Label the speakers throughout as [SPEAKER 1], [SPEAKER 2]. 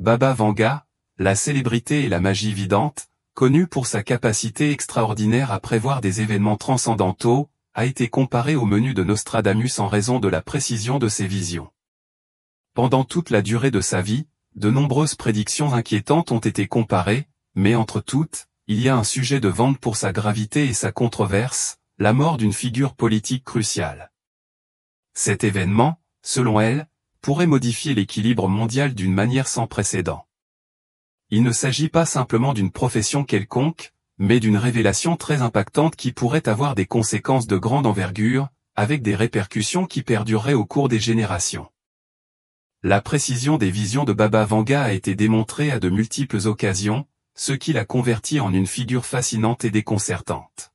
[SPEAKER 1] Baba Vanga, la célébrité et la magie vidante, connu pour sa capacité extraordinaire à prévoir des événements transcendantaux, a été comparé au menu de Nostradamus en raison de la précision de ses visions. Pendant toute la durée de sa vie, de nombreuses prédictions inquiétantes ont été comparées, mais entre toutes, il y a un sujet de vente pour sa gravité et sa controverse, la mort d'une figure politique cruciale. Cet événement, selon elle, pourrait modifier l'équilibre mondial d'une manière sans précédent. Il ne s'agit pas simplement d'une profession quelconque, mais d'une révélation très impactante qui pourrait avoir des conséquences de grande envergure, avec des répercussions qui perdureraient au cours des générations. La précision des visions de Baba Vanga a été démontrée à de multiples occasions, ce qui l'a converti en une figure fascinante et déconcertante.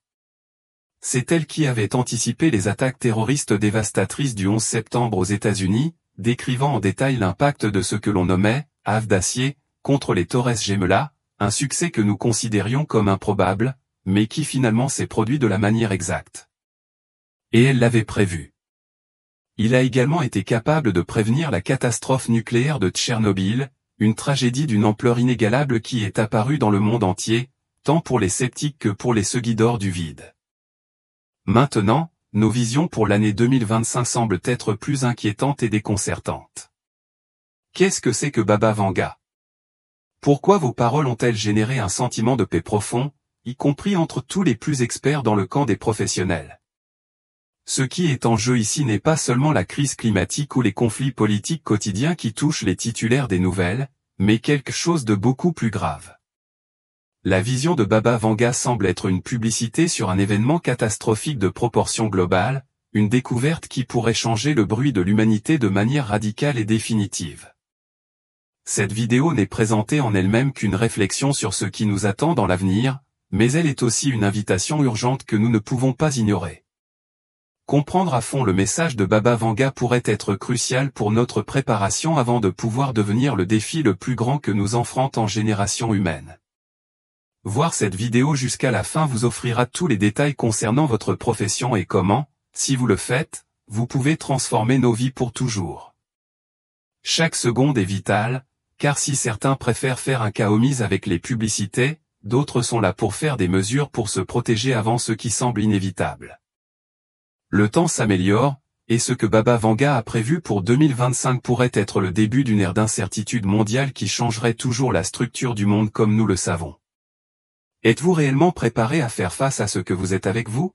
[SPEAKER 1] C'est elle qui avait anticipé les attaques terroristes dévastatrices du 11 septembre aux États-Unis, décrivant en détail l'impact de ce que l'on nommait « Ave d'acier » contre les Torres Gemelas, un succès que nous considérions comme improbable, mais qui finalement s'est produit de la manière exacte. Et elle l'avait prévu. Il a également été capable de prévenir la catastrophe nucléaire de Tchernobyl, une tragédie d'une ampleur inégalable qui est apparue dans le monde entier, tant pour les sceptiques que pour les seguidors du vide. Maintenant, nos visions pour l'année 2025 semblent être plus inquiétantes et déconcertantes. Qu'est-ce que c'est que Baba Vanga? Pourquoi vos paroles ont-elles généré un sentiment de paix profond, y compris entre tous les plus experts dans le camp des professionnels? Ce qui est en jeu ici n'est pas seulement la crise climatique ou les conflits politiques quotidiens qui touchent les titulaires des nouvelles, mais quelque chose de beaucoup plus grave. La vision de Baba Vanga semble être une publicité sur un événement catastrophique de proportion globale, une découverte qui pourrait changer le bruit de l'humanité de manière radicale et définitive. Cette vidéo n'est présentée en elle-même qu'une réflexion sur ce qui nous attend dans l'avenir, mais elle est aussi une invitation urgente que nous ne pouvons pas ignorer. Comprendre à fond le message de Baba Vanga pourrait être crucial pour notre préparation avant de pouvoir devenir le défi le plus grand que nous enfrente en génération humaine. Voir cette vidéo jusqu'à la fin vous offrira tous les détails concernant votre profession et comment, si vous le faites, vous pouvez transformer nos vies pour toujours. Chaque seconde est vitale, car si certains préfèrent faire un cas omis avec les publicités, d'autres sont là pour faire des mesures pour se protéger avant ce qui semble inévitable. Le temps s'améliore, et ce que Baba Vanga a prévu pour 2025 pourrait être le début d'une ère d'incertitude mondiale qui changerait toujours la structure du monde comme nous le savons. Êtes-vous réellement préparé à faire face à ce que vous êtes avec vous?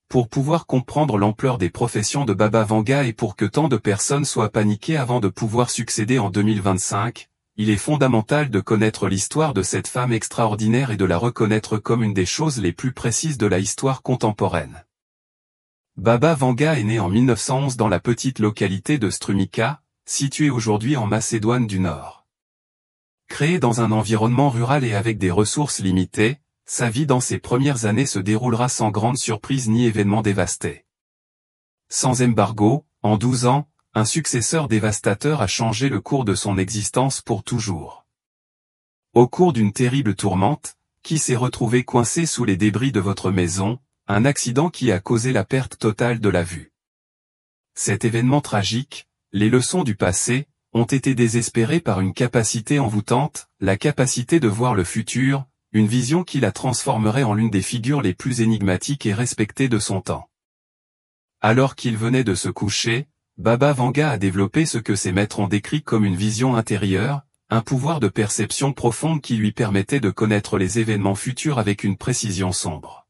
[SPEAKER 1] Pour pouvoir comprendre l'ampleur des professions de Baba Vanga et pour que tant de personnes soient paniquées avant de pouvoir succéder en 2025, il est fondamental de connaître l'histoire de cette femme extraordinaire et de la reconnaître comme une des choses les plus précises de la histoire contemporaine. Baba Vanga est né en 1911 dans la petite localité de Strumica, située aujourd'hui en Macédoine du Nord. Créé dans un environnement rural et avec des ressources limitées, sa vie dans ses premières années se déroulera sans grande surprise ni événement dévasté. Sans embargo, en 12 ans, un successeur dévastateur a changé le cours de son existence pour toujours. Au cours d'une terrible tourmente, qui s'est retrouvé coincé sous les débris de votre maison, un accident qui a causé la perte totale de la vue. Cet événement tragique, les leçons du passé, ont été désespérées par une capacité envoûtante, la capacité de voir le futur, une vision qui la transformerait en l'une des figures les plus énigmatiques et respectées de son temps. Alors qu'il venait de se coucher, Baba Vanga a développé ce que ses maîtres ont décrit comme une vision intérieure, un pouvoir de perception profonde qui lui permettait de connaître les événements futurs avec une précision sombre.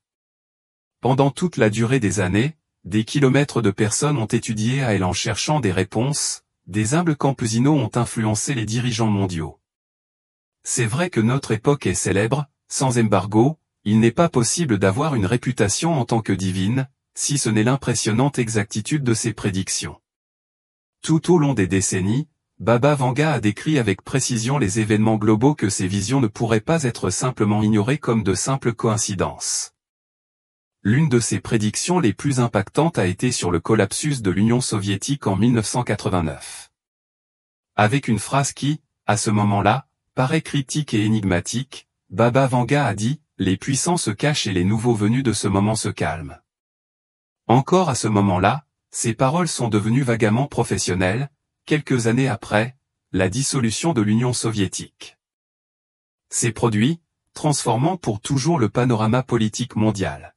[SPEAKER 1] Pendant toute la durée des années, des kilomètres de personnes ont étudié à elle en cherchant des réponses, des humbles campesinos ont influencé les dirigeants mondiaux. C'est vrai que notre époque est célèbre, sans embargo, il n'est pas possible d'avoir une réputation en tant que divine, si ce n'est l'impressionnante exactitude de ses prédictions. Tout au long des décennies, Baba Vanga a décrit avec précision les événements globaux que ses visions ne pourraient pas être simplement ignorées comme de simples coïncidences. L'une de ses prédictions les plus impactantes a été sur le collapsus de l'Union soviétique en 1989. Avec une phrase qui, à ce moment-là, paraît critique et énigmatique, Baba Vanga a dit « Les puissants se cachent et les nouveaux venus de ce moment se calment ». Encore à ce moment-là, ces paroles sont devenues vaguement professionnelles, quelques années après, la dissolution de l'Union soviétique. Ces produits, transformant pour toujours le panorama politique mondial.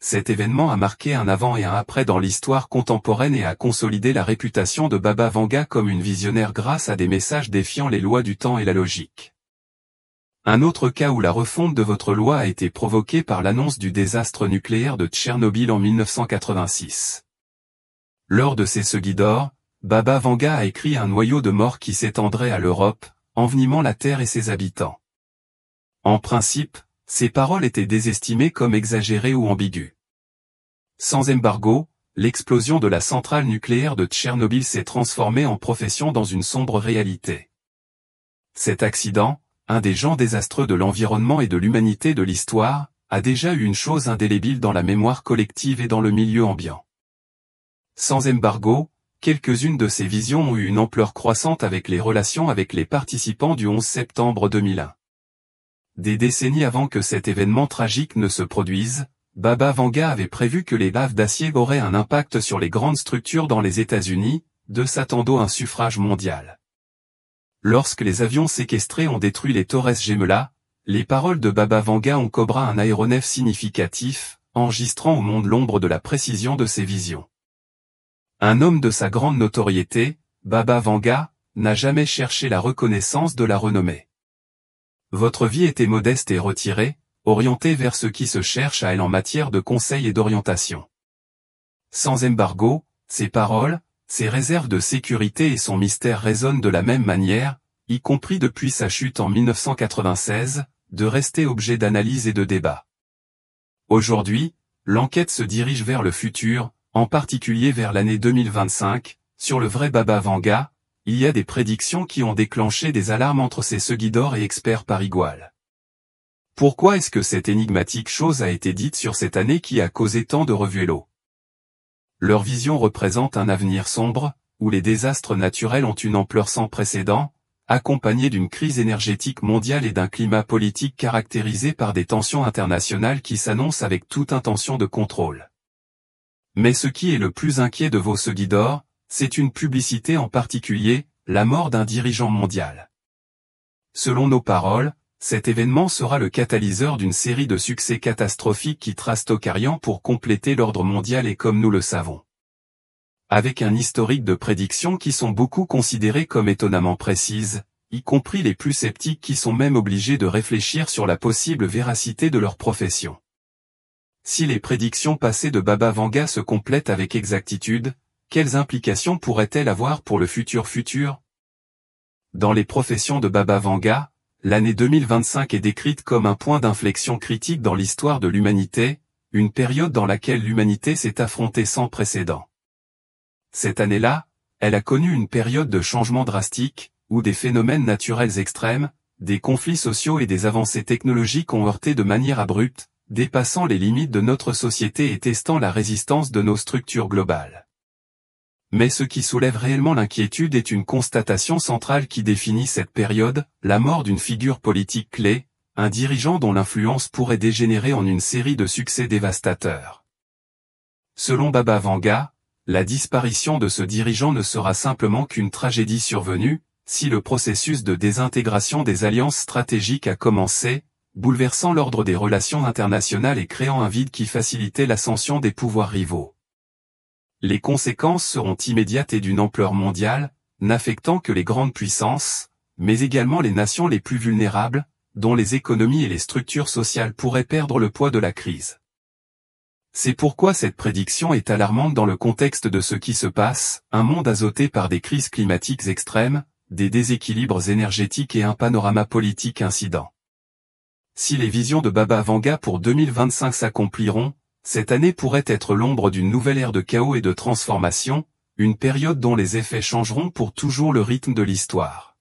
[SPEAKER 1] Cet événement a marqué un avant et un après dans l'histoire contemporaine et a consolidé la réputation de Baba Vanga comme une visionnaire grâce à des messages défiant les lois du temps et la logique. Un autre cas où la refonte de votre loi a été provoquée par l'annonce du désastre nucléaire de Tchernobyl en 1986. Lors de ces Seguidor, Baba Vanga a écrit un noyau de mort qui s'étendrait à l'Europe, envenimant la Terre et ses habitants. En principe, ces paroles étaient désestimées comme exagérées ou ambiguës. Sans embargo, l'explosion de la centrale nucléaire de Tchernobyl s'est transformée en profession dans une sombre réalité. Cet accident, un des gens désastreux de l'environnement et de l'humanité de l'histoire, a déjà eu une chose indélébile dans la mémoire collective et dans le milieu ambiant. Sans embargo, quelques-unes de ces visions ont eu une ampleur croissante avec les relations avec les participants du 11 septembre 2001. Des décennies avant que cet événement tragique ne se produise, Baba Vanga avait prévu que les laves d'acier auraient un impact sur les grandes structures dans les États-Unis, de s'attendant à un suffrage mondial. Lorsque les avions séquestrés ont détruit les Torres Gemelas, les paroles de Baba Vanga ont cobra un aéronef significatif, enregistrant au monde l'ombre de la précision de ses visions. Un homme de sa grande notoriété, Baba Vanga, n'a jamais cherché la reconnaissance de la renommée. Votre vie était modeste et retirée, orientée vers ce qui se cherche à elle en matière de conseil et d'orientation. Sans embargo, ses paroles, ses réserves de sécurité et son mystère résonnent de la même manière, y compris depuis sa chute en 1996, de rester objet d'analyse et de débat. Aujourd'hui, l'enquête se dirige vers le futur, en particulier vers l'année 2025, sur le vrai Baba Vanga. Il y a des prédictions qui ont déclenché des alarmes entre ces Seguidor et experts par igual. Pourquoi est-ce que cette énigmatique chose a été dite sur cette année qui a causé tant de revuelo? Leur vision représente un avenir sombre, où les désastres naturels ont une ampleur sans précédent, accompagnés d'une crise énergétique mondiale et d'un climat politique caractérisé par des tensions internationales qui s'annoncent avec toute intention de contrôle. Mais ce qui est le plus inquiet de vos Seguidor, c'est une publicité en particulier, la mort d'un dirigeant mondial. Selon nos paroles, cet événement sera le catalyseur d'une série de succès catastrophiques qui tracent Tocharian pour compléter l'ordre mondial et comme nous le savons. Avec un historique de prédictions qui sont beaucoup considérées comme étonnamment précises, y compris les plus sceptiques qui sont même obligés de réfléchir sur la possible véracité de leur profession. Si les prédictions passées de Baba Vanga se complètent avec exactitude, quelles implications pourraient-elles avoir pour le futur ? Dans les professions de Baba Vanga, l'année 2025 est décrite comme un point d'inflexion critique dans l'histoire de l'humanité, une période dans laquelle l'humanité s'est affrontée sans précédent. Cette année-là, elle a connu une période de changement drastique, où des phénomènes naturels extrêmes, des conflits sociaux et des avancées technologiques ont heurté de manière abrupte, dépassant les limites de notre société et testant la résistance de nos structures globales. Mais ce qui soulève réellement l'inquiétude est une constatation centrale qui définit cette période, la mort d'une figure politique clé, un dirigeant dont l'influence pourrait dégénérer en une série de succès dévastateurs. Selon Baba Vanga, la disparition de ce dirigeant ne sera simplement qu'une tragédie survenue, si le processus de désintégration des alliances stratégiques a commencé, bouleversant l'ordre des relations internationales et créant un vide qui facilitait l'ascension des pouvoirs rivaux. Les conséquences seront immédiates et d'une ampleur mondiale, n'affectant que les grandes puissances, mais également les nations les plus vulnérables, dont les économies et les structures sociales pourraient perdre le poids de la crise. C'est pourquoi cette prédiction est alarmante dans le contexte de ce qui se passe, un monde azoté par des crises climatiques extrêmes, des déséquilibres énergétiques et un panorama politique incident. Si les visions de Baba Vanga pour 2025 s'accompliront, cette année pourrait être l'ombre d'une nouvelle ère de chaos et de transformation, une période dont les effets changeront pour toujours le rythme de l'histoire.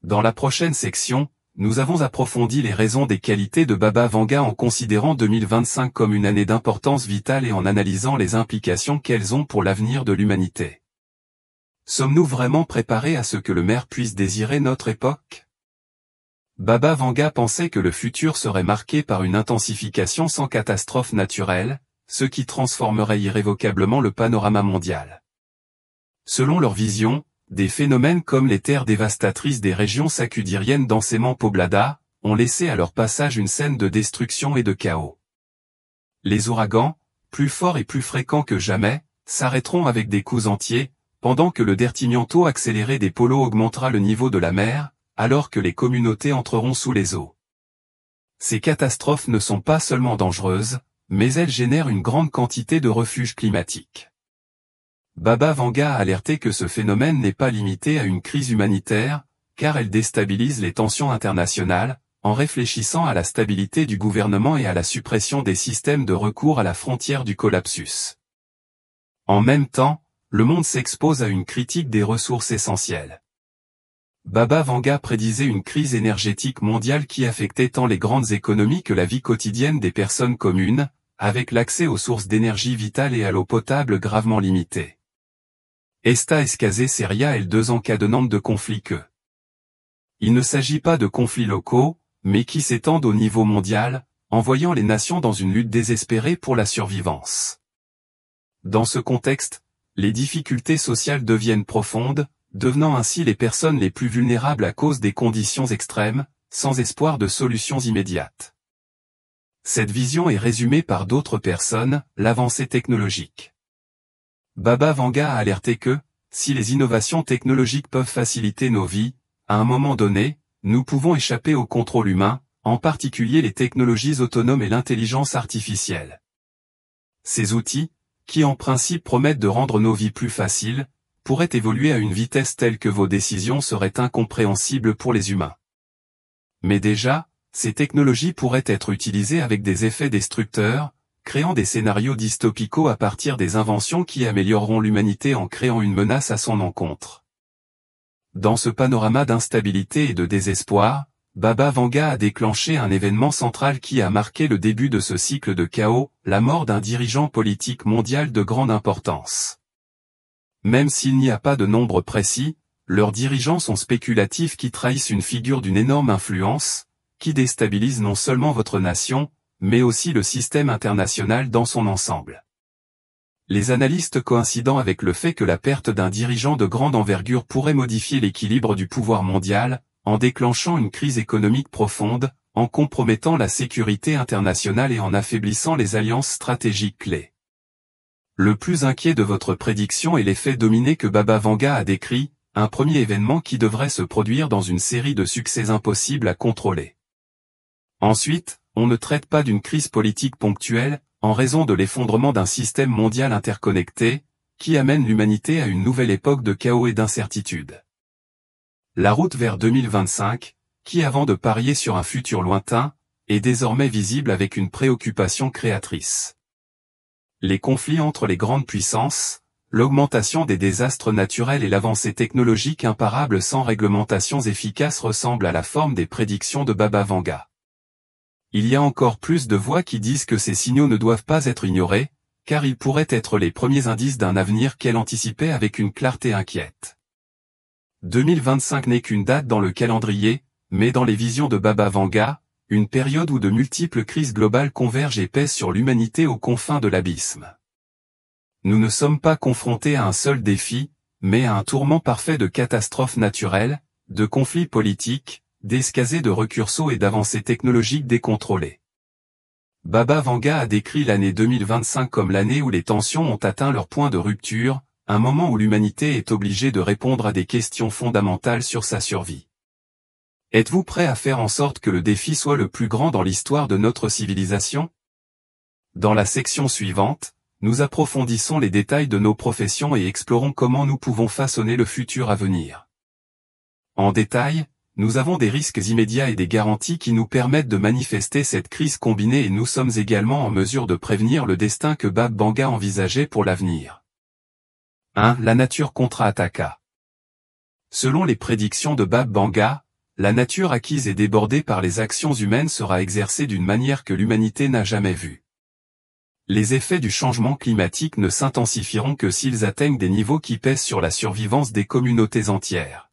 [SPEAKER 1] Dans la prochaine section, nous avons approfondi les raisons des qualités de Baba Vanga en considérant 2025 comme une année d'importance vitale et en analysant les implications qu'elles ont pour l'avenir de l'humanité. Sommes-nous vraiment préparés à ce que le maire puisse désirer notre époque ? Baba Vanga pensait que le futur serait marqué par une intensification sans catastrophe naturelle, ce qui transformerait irrévocablement le panorama mondial. Selon leur vision, des phénomènes comme les terres dévastatrices des régions sakudiriennes densément poblada, ont laissé à leur passage une scène de destruction et de chaos. Les ouragans, plus forts et plus fréquents que jamais, s'arrêteront avec des coups entiers, pendant que le dertimiento accéléré des polos augmentera le niveau de la mer, alors que les communautés entreront sous les eaux. Ces catastrophes ne sont pas seulement dangereuses, mais elles génèrent une grande quantité de refuges climatiques. Baba Vanga a alerté que ce phénomène n'est pas limité à une crise humanitaire, car elle déstabilise les tensions internationales, en réfléchissant à la stabilité du gouvernement et à la suppression des systèmes de recours à la frontière du collapsus. En même temps, le monde s'expose à une critique des ressources essentielles. Baba Vanga prédisait une crise énergétique mondiale qui affectait tant les grandes économies que la vie quotidienne des personnes communes, avec l'accès aux sources d'énergie vitale et à l'eau potable gravement limité. Esta escasez seria el desencadenante de conflits que. Il ne s'agit pas de conflits locaux, mais qui s'étendent au niveau mondial, envoyant les nations dans une lutte désespérée pour la survivance. Dans ce contexte, les difficultés sociales deviennent profondes, devenant ainsi les personnes les plus vulnérables à cause des conditions extrêmes, sans espoir de solutions immédiates. Cette vision est résumée par d'autres personnes, l'avancée technologique. Baba Vanga a alerté que, si les innovations technologiques peuvent faciliter nos vies, à un moment donné, nous pouvons échapper au contrôle humain, en particulier les technologies autonomes et l'intelligence artificielle. Ces outils, qui en principe promettent de rendre nos vies plus faciles, pourraient évoluer à une vitesse telle que vos décisions seraient incompréhensibles pour les humains. Mais déjà, ces technologies pourraient être utilisées avec des effets destructeurs, créant des scénarios dystopicaux à partir des inventions qui amélioreront l'humanité en créant une menace à son encontre. Dans ce panorama d'instabilité et de désespoir, Baba Vanga a déclenché un événement central qui a marqué le début de ce cycle de chaos, la mort d'un dirigeant politique mondial de grande importance. Même s'il n'y a pas de nombre précis, leurs dirigeants sont spéculatifs qui trahissent une figure d'une énorme influence, qui déstabilise non seulement votre nation, mais aussi le système international dans son ensemble. Les analystes coïncidant avec le fait que la perte d'un dirigeant de grande envergure pourrait modifier l'équilibre du pouvoir mondial, en déclenchant une crise économique profonde, en compromettant la sécurité internationale et en affaiblissant les alliances stratégiques clés. Le plus inquiet de votre prédiction est l'effet dominé que Baba Vanga a décrit, un premier événement qui devrait se produire dans une série de succès impossibles à contrôler. Ensuite, on ne traite pas d'une crise politique ponctuelle, en raison de l'effondrement d'un système mondial interconnecté, qui amène l'humanité à une nouvelle époque de chaos et d'incertitude. La route vers 2025, qui avant de parier sur un futur lointain, est désormais visible avec une préoccupation créatrice. Les conflits entre les grandes puissances, l'augmentation des désastres naturels et l'avancée technologique imparable sans réglementations efficaces ressemblent à la forme des prédictions de Baba Vanga. Il y a encore plus de voix qui disent que ces signaux ne doivent pas être ignorés, car ils pourraient être les premiers indices d'un avenir qu'elle anticipait avec une clarté inquiète. 2025 n'est qu'une date dans le calendrier, mais dans les visions de Baba Vanga, une période où de multiples crises globales convergent et pèsent sur l'humanité aux confins de l'abysme. Nous ne sommes pas confrontés à un seul défi, mais à un tourment parfait de catastrophes naturelles, de conflits politiques, d'escasés de recursos et d'avancées technologiques décontrôlées. Baba Vanga a décrit l'année 2025 comme l'année où les tensions ont atteint leur point de rupture, un moment où l'humanité est obligée de répondre à des questions fondamentales sur sa survie. Êtes-vous prêt à faire en sorte que le défi soit le plus grand dans l'histoire de notre civilisation? Dans la section suivante, nous approfondissons les détails de nos professions et explorons comment nous pouvons façonner le futur à venir. En détail, nous avons des risques immédiats et des garanties qui nous permettent de manifester cette crise combinée et nous sommes également en mesure de prévenir le destin que Baba Vanga envisageait pour l'avenir. 1. La nature contre-attaqua. Selon les prédictions de Baba Vanga, la nature acquise et débordée par les actions humaines sera exercée d'une manière que l'humanité n'a jamais vue. Les effets du changement climatique ne s'intensifieront que s'ils atteignent des niveaux qui pèsent sur la survivance des communautés entières.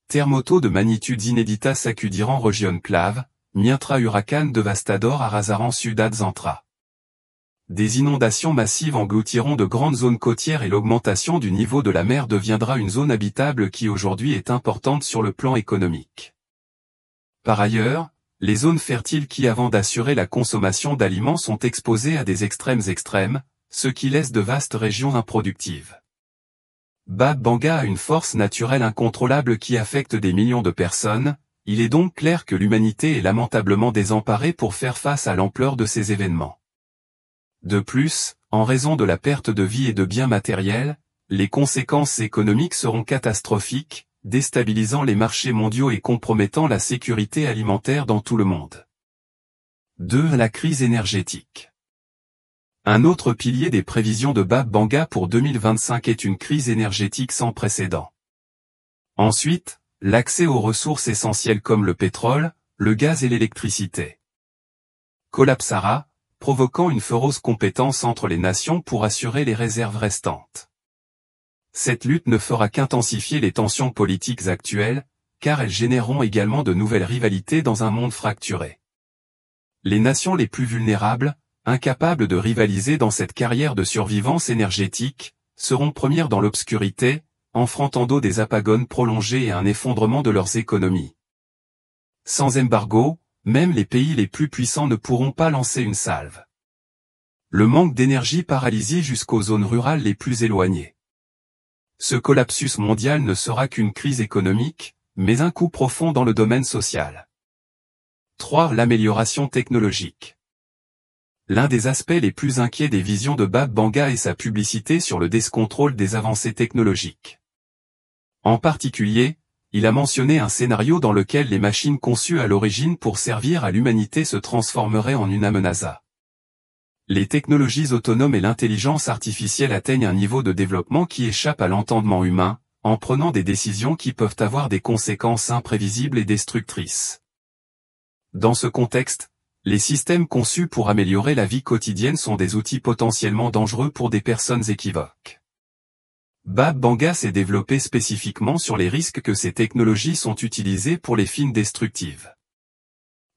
[SPEAKER 1] Terremoto de magnitudes inéditas sacudirán región clave, mientras huracán devastador arrasarán ciudades entra. Des inondations massives engloutiront de grandes zones côtières et l'augmentation du niveau de la mer deviendra une zone habitable qui aujourd'hui est importante sur le plan économique. Par ailleurs, les zones fertiles qui avant d'assurer la consommation d'aliments sont exposées à des extrêmes, ce qui laisse de vastes régions improductives. Bab Banga a une force naturelle incontrôlable qui affecte des millions de personnes, il est donc clair que l'humanité est lamentablement désemparée pour faire face à l'ampleur de ces événements. De plus, en raison de la perte de vie et de biens matériels, les conséquences économiques seront catastrophiques, déstabilisant les marchés mondiaux et compromettant la sécurité alimentaire dans tout le monde. 2. La crise énergétique. Un autre pilier des prévisions de Bab Banga pour 2025 est une crise énergétique sans précédent. Ensuite, l'accès aux ressources essentielles comme le pétrole, le gaz et l'électricité collapsera, provoquant une féroce compétence entre les nations pour assurer les réserves restantes. Cette lutte ne fera qu'intensifier les tensions politiques actuelles, car elles généreront également de nouvelles rivalités dans un monde fracturé. Les nations les plus vulnérables, incapables de rivaliser dans cette carrière de survivance énergétique, seront premières dans l'obscurité, enfrontant des apagones prolongées et un effondrement de leurs économies. Sans embargo, même les pays les plus puissants ne pourront pas lancer une salve. Le manque d'énergie paralyse jusqu'aux zones rurales les plus éloignées. Ce collapsus mondial ne sera qu'une crise économique, mais un coup profond dans le domaine social. 3. L'amélioration technologique. L'un des aspects les plus inquiets des visions de Bab Banga est sa publicité sur le décontrôle des avancées technologiques. En particulier, il a mentionné un scénario dans lequel les machines conçues à l'origine pour servir à l'humanité se transformeraient en une menace. Les technologies autonomes et l'intelligence artificielle atteignent un niveau de développement qui échappe à l'entendement humain, en prenant des décisions qui peuvent avoir des conséquences imprévisibles et destructrices. Dans ce contexte, les systèmes conçus pour améliorer la vie quotidienne sont des outils potentiellement dangereux pour des personnes équivoques. Bab Banga s'est développé spécifiquement sur les risques que ces technologies sont utilisées pour les fins destructives.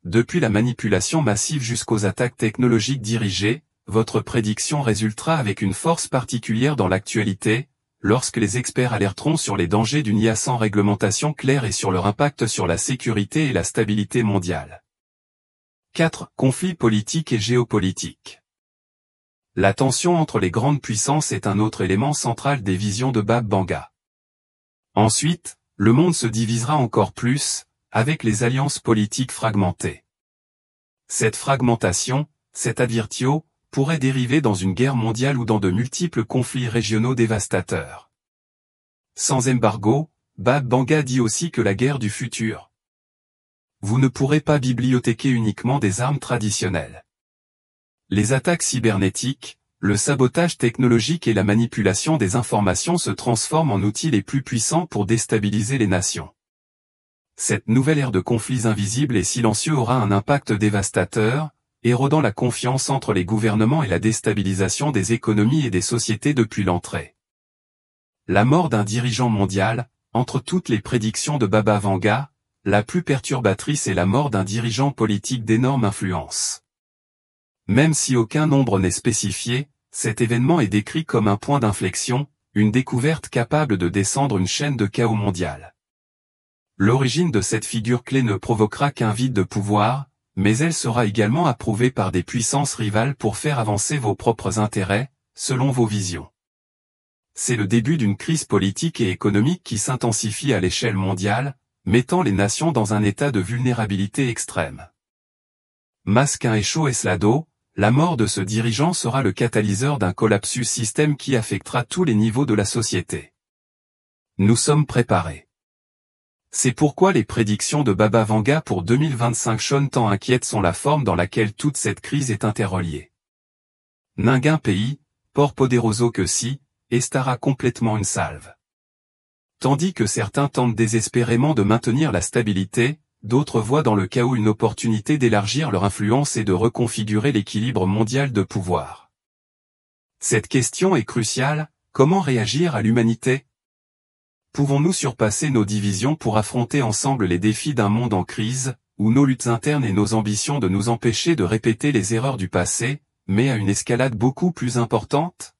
[SPEAKER 1] Depuis la manipulation massive jusqu'aux attaques technologiques dirigées, votre prédiction résultera avec une force particulière dans l'actualité, lorsque les experts alerteront sur les dangers d'une IA sans réglementation claire et sur leur impact sur la sécurité et la stabilité mondiale. 4. Conflits politiques et géopolitiques. La tension entre les grandes puissances est un autre élément central des visions de Bab Banga. Ensuite, le monde se divisera encore plus, avec les alliances politiques fragmentées. Cette fragmentation, cet advirtio, pourrait dériver dans une guerre mondiale ou dans de multiples conflits régionaux dévastateurs. Sans embargo, Bab Banga dit aussi que la guerre du futur. Vous ne pourrez pas bibliothéquer uniquement des armes traditionnelles. Les attaques cybernétiques, le sabotage technologique et la manipulation des informations se transforment en outils les plus puissants pour déstabiliser les nations. Cette nouvelle ère de conflits invisibles et silencieux aura un impact dévastateur, érodant la confiance entre les gouvernements et la déstabilisation des économies et des sociétés depuis l'entrée. La mort d'un dirigeant mondial, entre toutes les prédictions de Baba Vanga, la plus perturbatrice est la mort d'un dirigeant politique d'énorme influence. Même si aucun nombre n'est spécifié, cet événement est décrit comme un point d'inflexion, une découverte capable de descendre une chaîne de chaos mondial. L'origine de cette figure clé ne provoquera qu'un vide de pouvoir, mais elle sera également approuvée par des puissances rivales pour faire avancer vos propres intérêts, selon vos visions. C'est le début d'une crise politique et économique qui s'intensifie à l'échelle mondiale, mettant les nations dans un état de vulnérabilité extrême. Masquin et Chaud Eslado, la mort de ce dirigeant sera le catalyseur d'un collapsus système qui affectera tous les niveaux de la société. Nous sommes préparés. C'est pourquoi les prédictions de Baba Vanga pour 2025 Sean tant inquiètes sont la forme dans laquelle toute cette crise est interreliée. Ninguém pays, por poderoso que si, estará complètement une salve. Tandis que certains tentent désespérément de maintenir la stabilité, d'autres voient dans le chaos une opportunité d'élargir leur influence et de reconfigurer l'équilibre mondial de pouvoir. Cette question est cruciale, comment réagir à l'humanité ? Pouvons-nous surpasser nos divisions pour affronter ensemble les défis d'un monde en crise, où nos luttes internes et nos ambitions de nous empêcher de répéter les erreurs du passé, mais à une escalade beaucoup plus importante?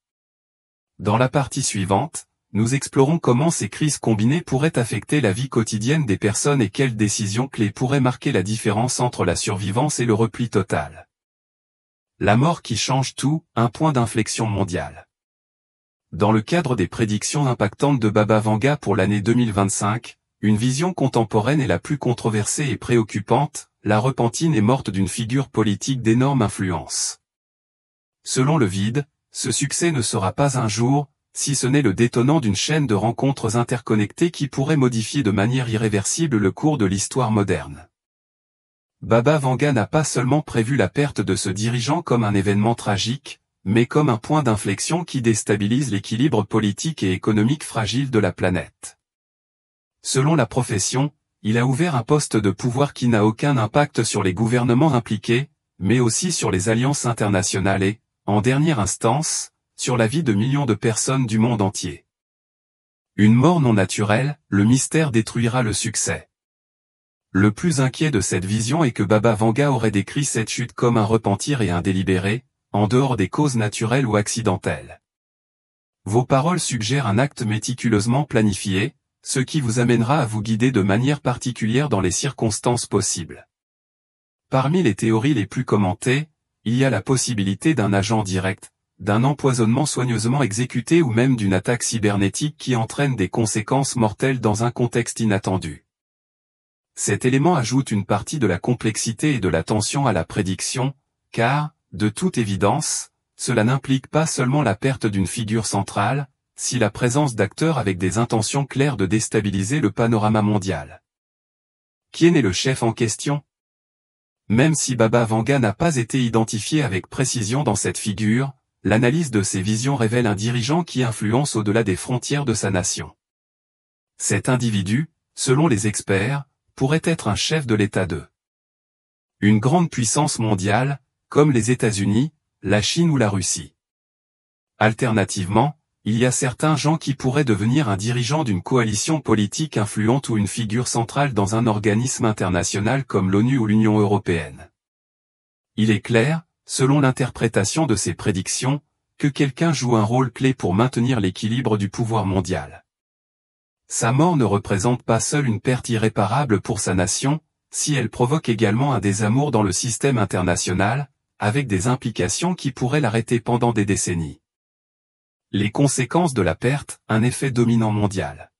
[SPEAKER 1] Dans la partie suivante, nous explorons comment ces crises combinées pourraient affecter la vie quotidienne des personnes et quelles décisions clés pourraient marquer la différence entre la survivance et le repli total. La mort qui change tout, un point d'inflexion mondial. Dans le cadre des prédictions impactantes de Baba Vanga pour l'année 2025, une vision contemporaine et la plus controversée et préoccupante, la repentine est morte d'une figure politique d'énorme influence. Selon Le Vide, ce succès ne sera pas un jour, si ce n'est le détonant d'une chaîne de rencontres interconnectées qui pourrait modifier de manière irréversible le cours de l'histoire moderne. Baba Vanga n'a pas seulement prévu la perte de ce dirigeant comme un événement tragique, mais comme un point d'inflexion qui déstabilise l'équilibre politique et économique fragile de la planète. Selon la profession, il a ouvert un poste de pouvoir qui n'a aucun impact sur les gouvernements impliqués, mais aussi sur les alliances internationales et, en dernière instance, sur la vie de millions de personnes du monde entier. Une mort non naturelle, le mystère détruira le succès. Le plus inquiet de cette vision est que Baba Vanga aurait décrit cette chute comme un repentir et un délibéré, en dehors des causes naturelles ou accidentelles. Vos paroles suggèrent un acte méticuleusement planifié, ce qui vous amènera à vous guider de manière particulière dans les circonstances possibles. Parmi les théories les plus commentées, il y a la possibilité d'un agent direct, d'un empoisonnement soigneusement exécuté ou même d'une attaque cybernétique qui entraîne des conséquences mortelles dans un contexte inattendu. Cet élément ajoute une partie de la complexité et de la tension à la prédiction, car, de toute évidence, cela n'implique pas seulement la perte d'une figure centrale, si la présence d'acteurs avec des intentions claires de déstabiliser le panorama mondial. Qui est le chef en question? Même si Baba Vanga n'a pas été identifié avec précision dans cette figure, l'analyse de ses visions révèle un dirigeant qui influence au-delà des frontières de sa nation. Cet individu, selon les experts, pourrait être un chef de l'État de une grande puissance mondiale, comme les États-Unis, la Chine ou la Russie. Alternativement, il y a certains gens qui pourraient devenir un dirigeant d'une coalition politique influente ou une figure centrale dans un organisme international comme l'ONU ou l'Union européenne. Il est clair, selon l'interprétation de ces prédictions, que quelqu'un joue un rôle clé pour maintenir l'équilibre du pouvoir mondial. Sa mort ne représente pas seule une perte irréparable pour sa nation, si elle provoque également un désamour dans le système international, avec des implications qui pourraient l'arrêter pendant des décennies. Les conséquences de la perte, un effet dominant mondial.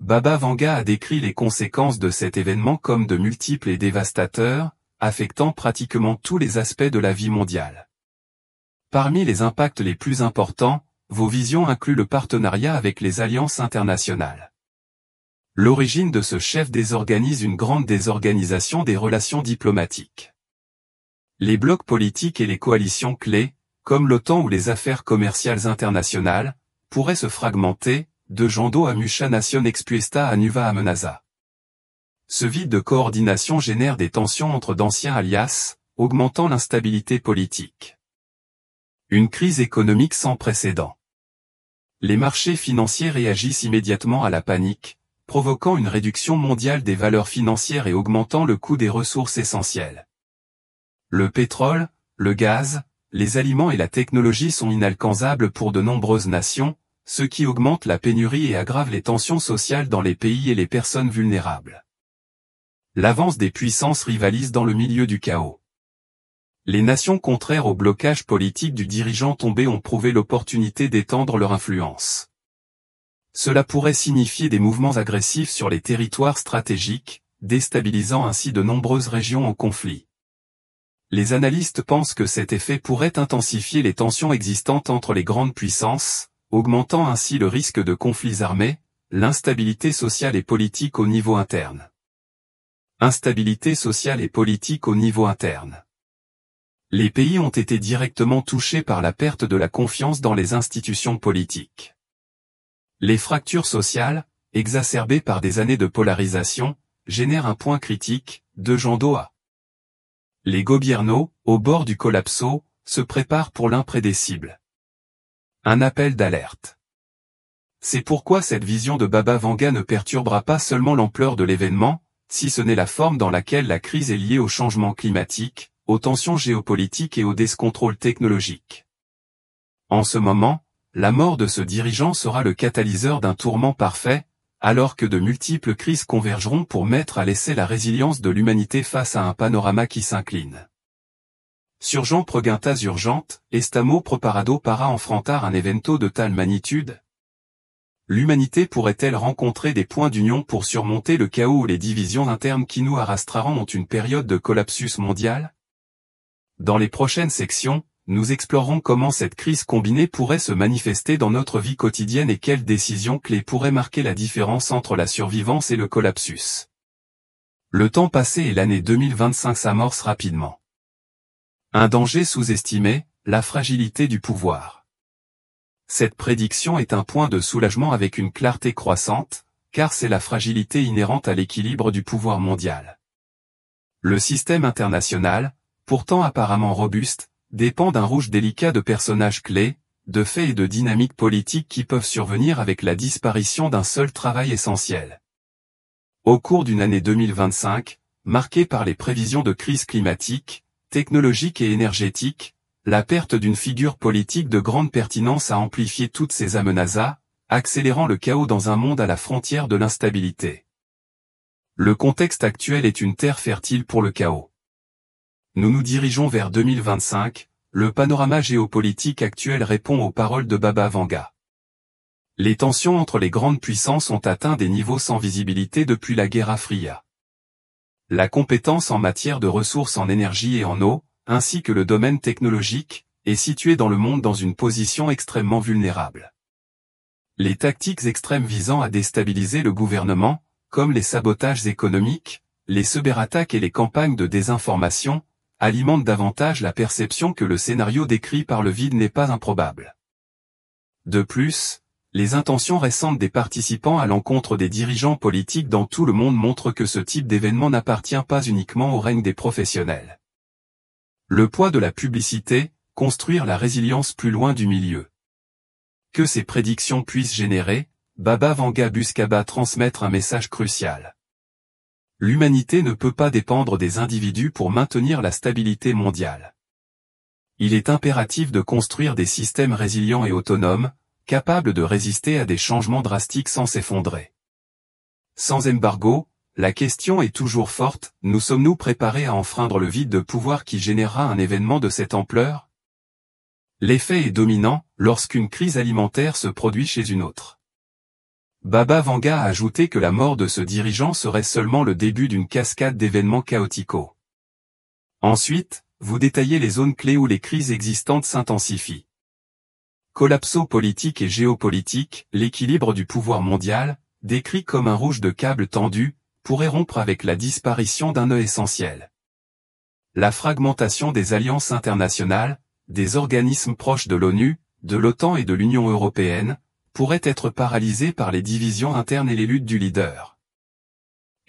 [SPEAKER 1] Baba Vanga a décrit les conséquences de cet événement comme de multiples et dévastateurs, affectant pratiquement tous les aspects de la vie mondiale. Parmi les impacts les plus importants, vos visions incluent le partenariat avec les alliances internationales. L'origine de ce chef désorganise une grande désorganisation des relations diplomatiques. Les blocs politiques et les coalitions clés, comme l'OTAN ou les affaires commerciales internationales, pourraient se fragmenter, de Jando à Musha Nation Expuesta à Nuva Amenaza. Ce vide de coordination génère des tensions entre d'anciens alias, augmentant l'instabilité politique. Une crise économique sans précédent. Les marchés financiers réagissent immédiatement à la panique, provoquant une réduction mondiale des valeurs financières et augmentant le coût des ressources essentielles. Le pétrole, le gaz, les aliments et la technologie sont inalcanzables pour de nombreuses nations, ce qui augmente la pénurie et aggrave les tensions sociales dans les pays et les personnes vulnérables. L'avance des puissances rivalise dans le milieu du chaos. Les nations contraires au blocage politique du dirigeant tombé ont prouvé l'opportunité d'étendre leur influence. Cela pourrait signifier des mouvements agressifs sur les territoires stratégiques, déstabilisant ainsi de nombreuses régions en conflit. Les analystes pensent que cet effet pourrait intensifier les tensions existantes entre les grandes puissances, augmentant ainsi le risque de conflits armés, l'instabilité sociale et politique au niveau interne. Instabilité sociale et politique au niveau interne. Les pays ont été directement touchés par la perte de la confiance dans les institutions politiques. Les fractures sociales, exacerbées par des années de polarisation, génèrent un point critique, de Jando à les gobiernos, au bord du collapso, se préparent pour l'imprédicible. Un appel d'alerte. C'est pourquoi cette vision de Baba Vanga ne perturbera pas seulement l'ampleur de l'événement, si ce n'est la forme dans laquelle la crise est liée au changement climatique, aux tensions géopolitiques et au déscontrôle technologique. En ce moment, la mort de ce dirigeant sera le catalyseur d'un tourment parfait, alors que de multiples crises convergeront pour mettre à l'essai la résilience de l'humanité face à un panorama qui s'incline. Surgent preguntas urgentes, estamos preparado para enfrentar un evento de tal magnitude? L'humanité pourrait-elle rencontrer des points d'union pour surmonter le chaos ou les divisions internes qui nous arrastreront dans une période de collapsus mondial? Dans les prochaines sections, nous explorerons comment cette crise combinée pourrait se manifester dans notre vie quotidienne et quelles décisions clés pourraient marquer la différence entre la survivance et le collapsus. Le temps passé et l'année 2025 s'amorcent rapidement. Un danger sous-estimé, la fragilité du pouvoir. Cette prédiction est un point de soulagement avec une clarté croissante, car c'est la fragilité inhérente à l'équilibre du pouvoir mondial. Le système international, pourtant apparemment robuste, dépend d'un rouge délicat de personnages clés, de faits et de dynamiques politiques qui peuvent survenir avec la disparition d'un seul travail essentiel. Au cours d'une année 2025, marquée par les prévisions de crise climatique, technologique et énergétique, la perte d'une figure politique de grande pertinence a amplifié toutes ces amenazas, accélérant le chaos dans un monde à la frontière de l'instabilité. Le contexte actuel est une terre fertile pour le chaos. Nous nous dirigeons vers 2025, le panorama géopolitique actuel répond aux paroles de Baba Vanga. Les tensions entre les grandes puissances ont atteint des niveaux sans visibilité depuis la Guerra Fria. La compétence en matière de ressources en énergie et en eau, ainsi que le domaine technologique, est située dans le monde dans une position extrêmement vulnérable. Les tactiques extrêmes visant à déstabiliser le gouvernement, comme les sabotages économiques, les cyberattaques et les campagnes de désinformation, alimente davantage la perception que le scénario décrit par le vide n'est pas improbable. De plus, les intentions récentes des participants à l'encontre des dirigeants politiques dans tout le monde montrent que ce type d'événement n'appartient pas uniquement au règne des professionnels. Le poids de la publicité, construire la résilience plus loin du milieu. Que ces prédictions puissent générer, Baba Vanga buscaba transmettre un message crucial. L'humanité ne peut pas dépendre des individus pour maintenir la stabilité mondiale. Il est impératif de construire des systèmes résilients et autonomes, capables de résister à des changements drastiques sans s'effondrer. Sans embargo, la question est toujours forte, nous sommes-nous préparés à enfreindre le vide de pouvoir qui générera un événement de cette ampleur? L'effet est dominant, lorsqu'une crise alimentaire se produit chez une autre. Baba Vanga a ajouté que la mort de ce dirigeant serait seulement le début d'une cascade d'événements chaotiques. Ensuite, vous détaillez les zones clés où les crises existantes s'intensifient. Collapso politique et géopolitique, l'équilibre du pouvoir mondial, décrit comme un rouge de câble tendu, pourrait rompre avec la disparition d'un nœud essentiel. La fragmentation des alliances internationales, des organismes proches de l'ONU, de l'OTAN et de l'Union européenne, pourrait être paralysée par les divisions internes et les luttes du leader.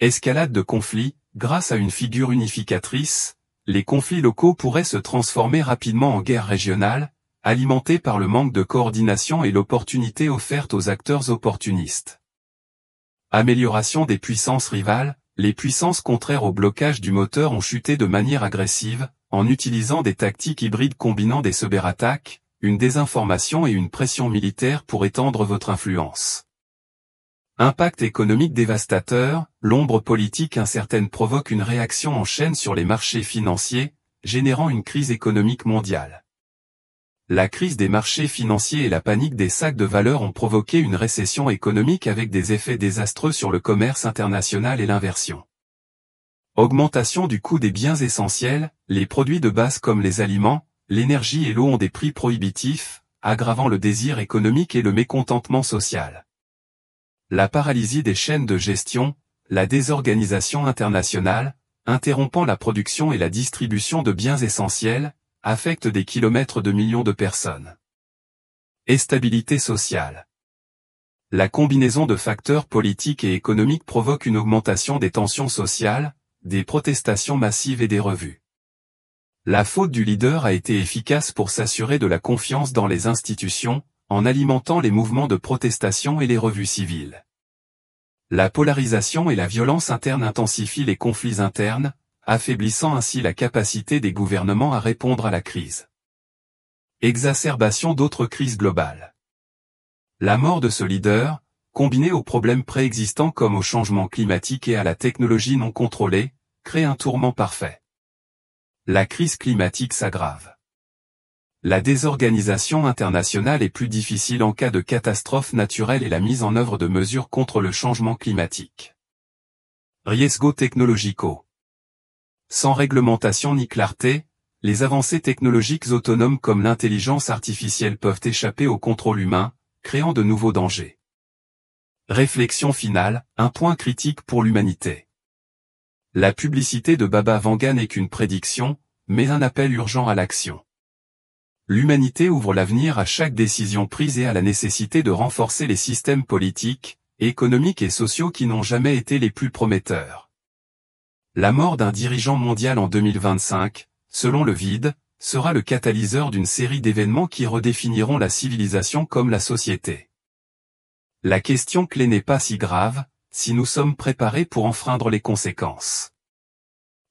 [SPEAKER 1] Escalade de conflits, grâce à une figure unificatrice, les conflits locaux pourraient se transformer rapidement en guerre régionale, alimentée par le manque de coordination et l'opportunité offerte aux acteurs opportunistes. Amélioration des puissances rivales, les puissances contraires au blocage du moteur ont chuté de manière agressive, en utilisant des tactiques hybrides combinant des cyberattaques, une désinformation et une pression militaire pour étendre votre influence. Impact économique dévastateur, l'ombre politique incertaine provoque une réaction en chaîne sur les marchés financiers, générant une crise économique mondiale. La crise des marchés financiers et la panique des sacs de valeurs ont provoqué une récession économique avec des effets désastreux sur le commerce international et l'inversion. Augmentation du coût des biens essentiels, les produits de base comme les aliments, l'énergie et l'eau ont des prix prohibitifs, aggravant le désir économique et le mécontentement social. La paralysie des chaînes de gestion, la désorganisation internationale, interrompant la production et la distribution de biens essentiels, affecte des kilomètres de millions de personnes. Instabilité sociale. La combinaison de facteurs politiques et économiques provoque une augmentation des tensions sociales, des protestations massives et des revues. La faute du leader a été efficace pour s'assurer de la confiance dans les institutions, en alimentant les mouvements de protestation et les revues civiles. La polarisation et la violence interne intensifient les conflits internes, affaiblissant ainsi la capacité des gouvernements à répondre à la crise. Exacerbation d'autres crises globales. La mort de ce leader, combinée aux problèmes préexistants comme au changement climatique et à la technologie non contrôlée, crée un tourment parfait. La crise climatique s'aggrave. La désorganisation internationale est plus difficile en cas de catastrophe naturelle et la mise en œuvre de mesures contre le changement climatique. Riesgo tecnologico. Sans réglementation ni clarté, les avancées technologiques autonomes comme l'intelligence artificielle peuvent échapper au contrôle humain, créant de nouveaux dangers. Réflexion finale, un point critique pour l'humanité. La publicité de Baba Vanga n'est qu'une prédiction, mais un appel urgent à l'action. L'humanité ouvre l'avenir à chaque décision prise et à la nécessité de renforcer les systèmes politiques, économiques et sociaux qui n'ont jamais été les plus prometteurs. La mort d'un dirigeant mondial en 2025, selon le Vide, sera le catalyseur d'une série d'événements qui redéfiniront la civilisation comme la société. La question clé n'est pas si grave, si nous sommes préparés pour enfreindre les conséquences.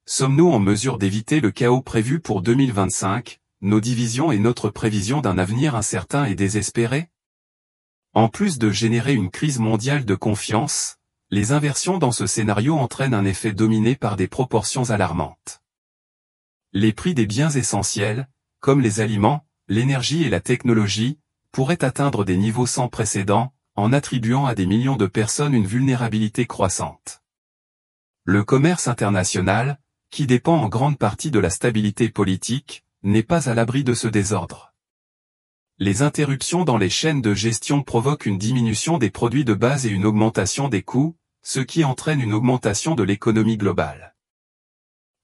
[SPEAKER 1] Sommes-nous en mesure d'éviter le chaos prévu pour 2025, nos divisions et notre prévision d'un avenir incertain et désespéré? En plus de générer une crise mondiale de confiance, les inversions dans ce scénario entraînent un effet dominé par des proportions alarmantes. Les prix des biens essentiels, comme les aliments, l'énergie et la technologie, pourraient atteindre des niveaux sans précédent, en attribuant à des millions de personnes une vulnérabilité croissante. Le commerce international, qui dépend en grande partie de la stabilité politique, n'est pas à l'abri de ce désordre. Les interruptions dans les chaînes de gestion provoquent une diminution des produits de base et une augmentation des coûts, ce qui entraîne une augmentation de l'économie globale.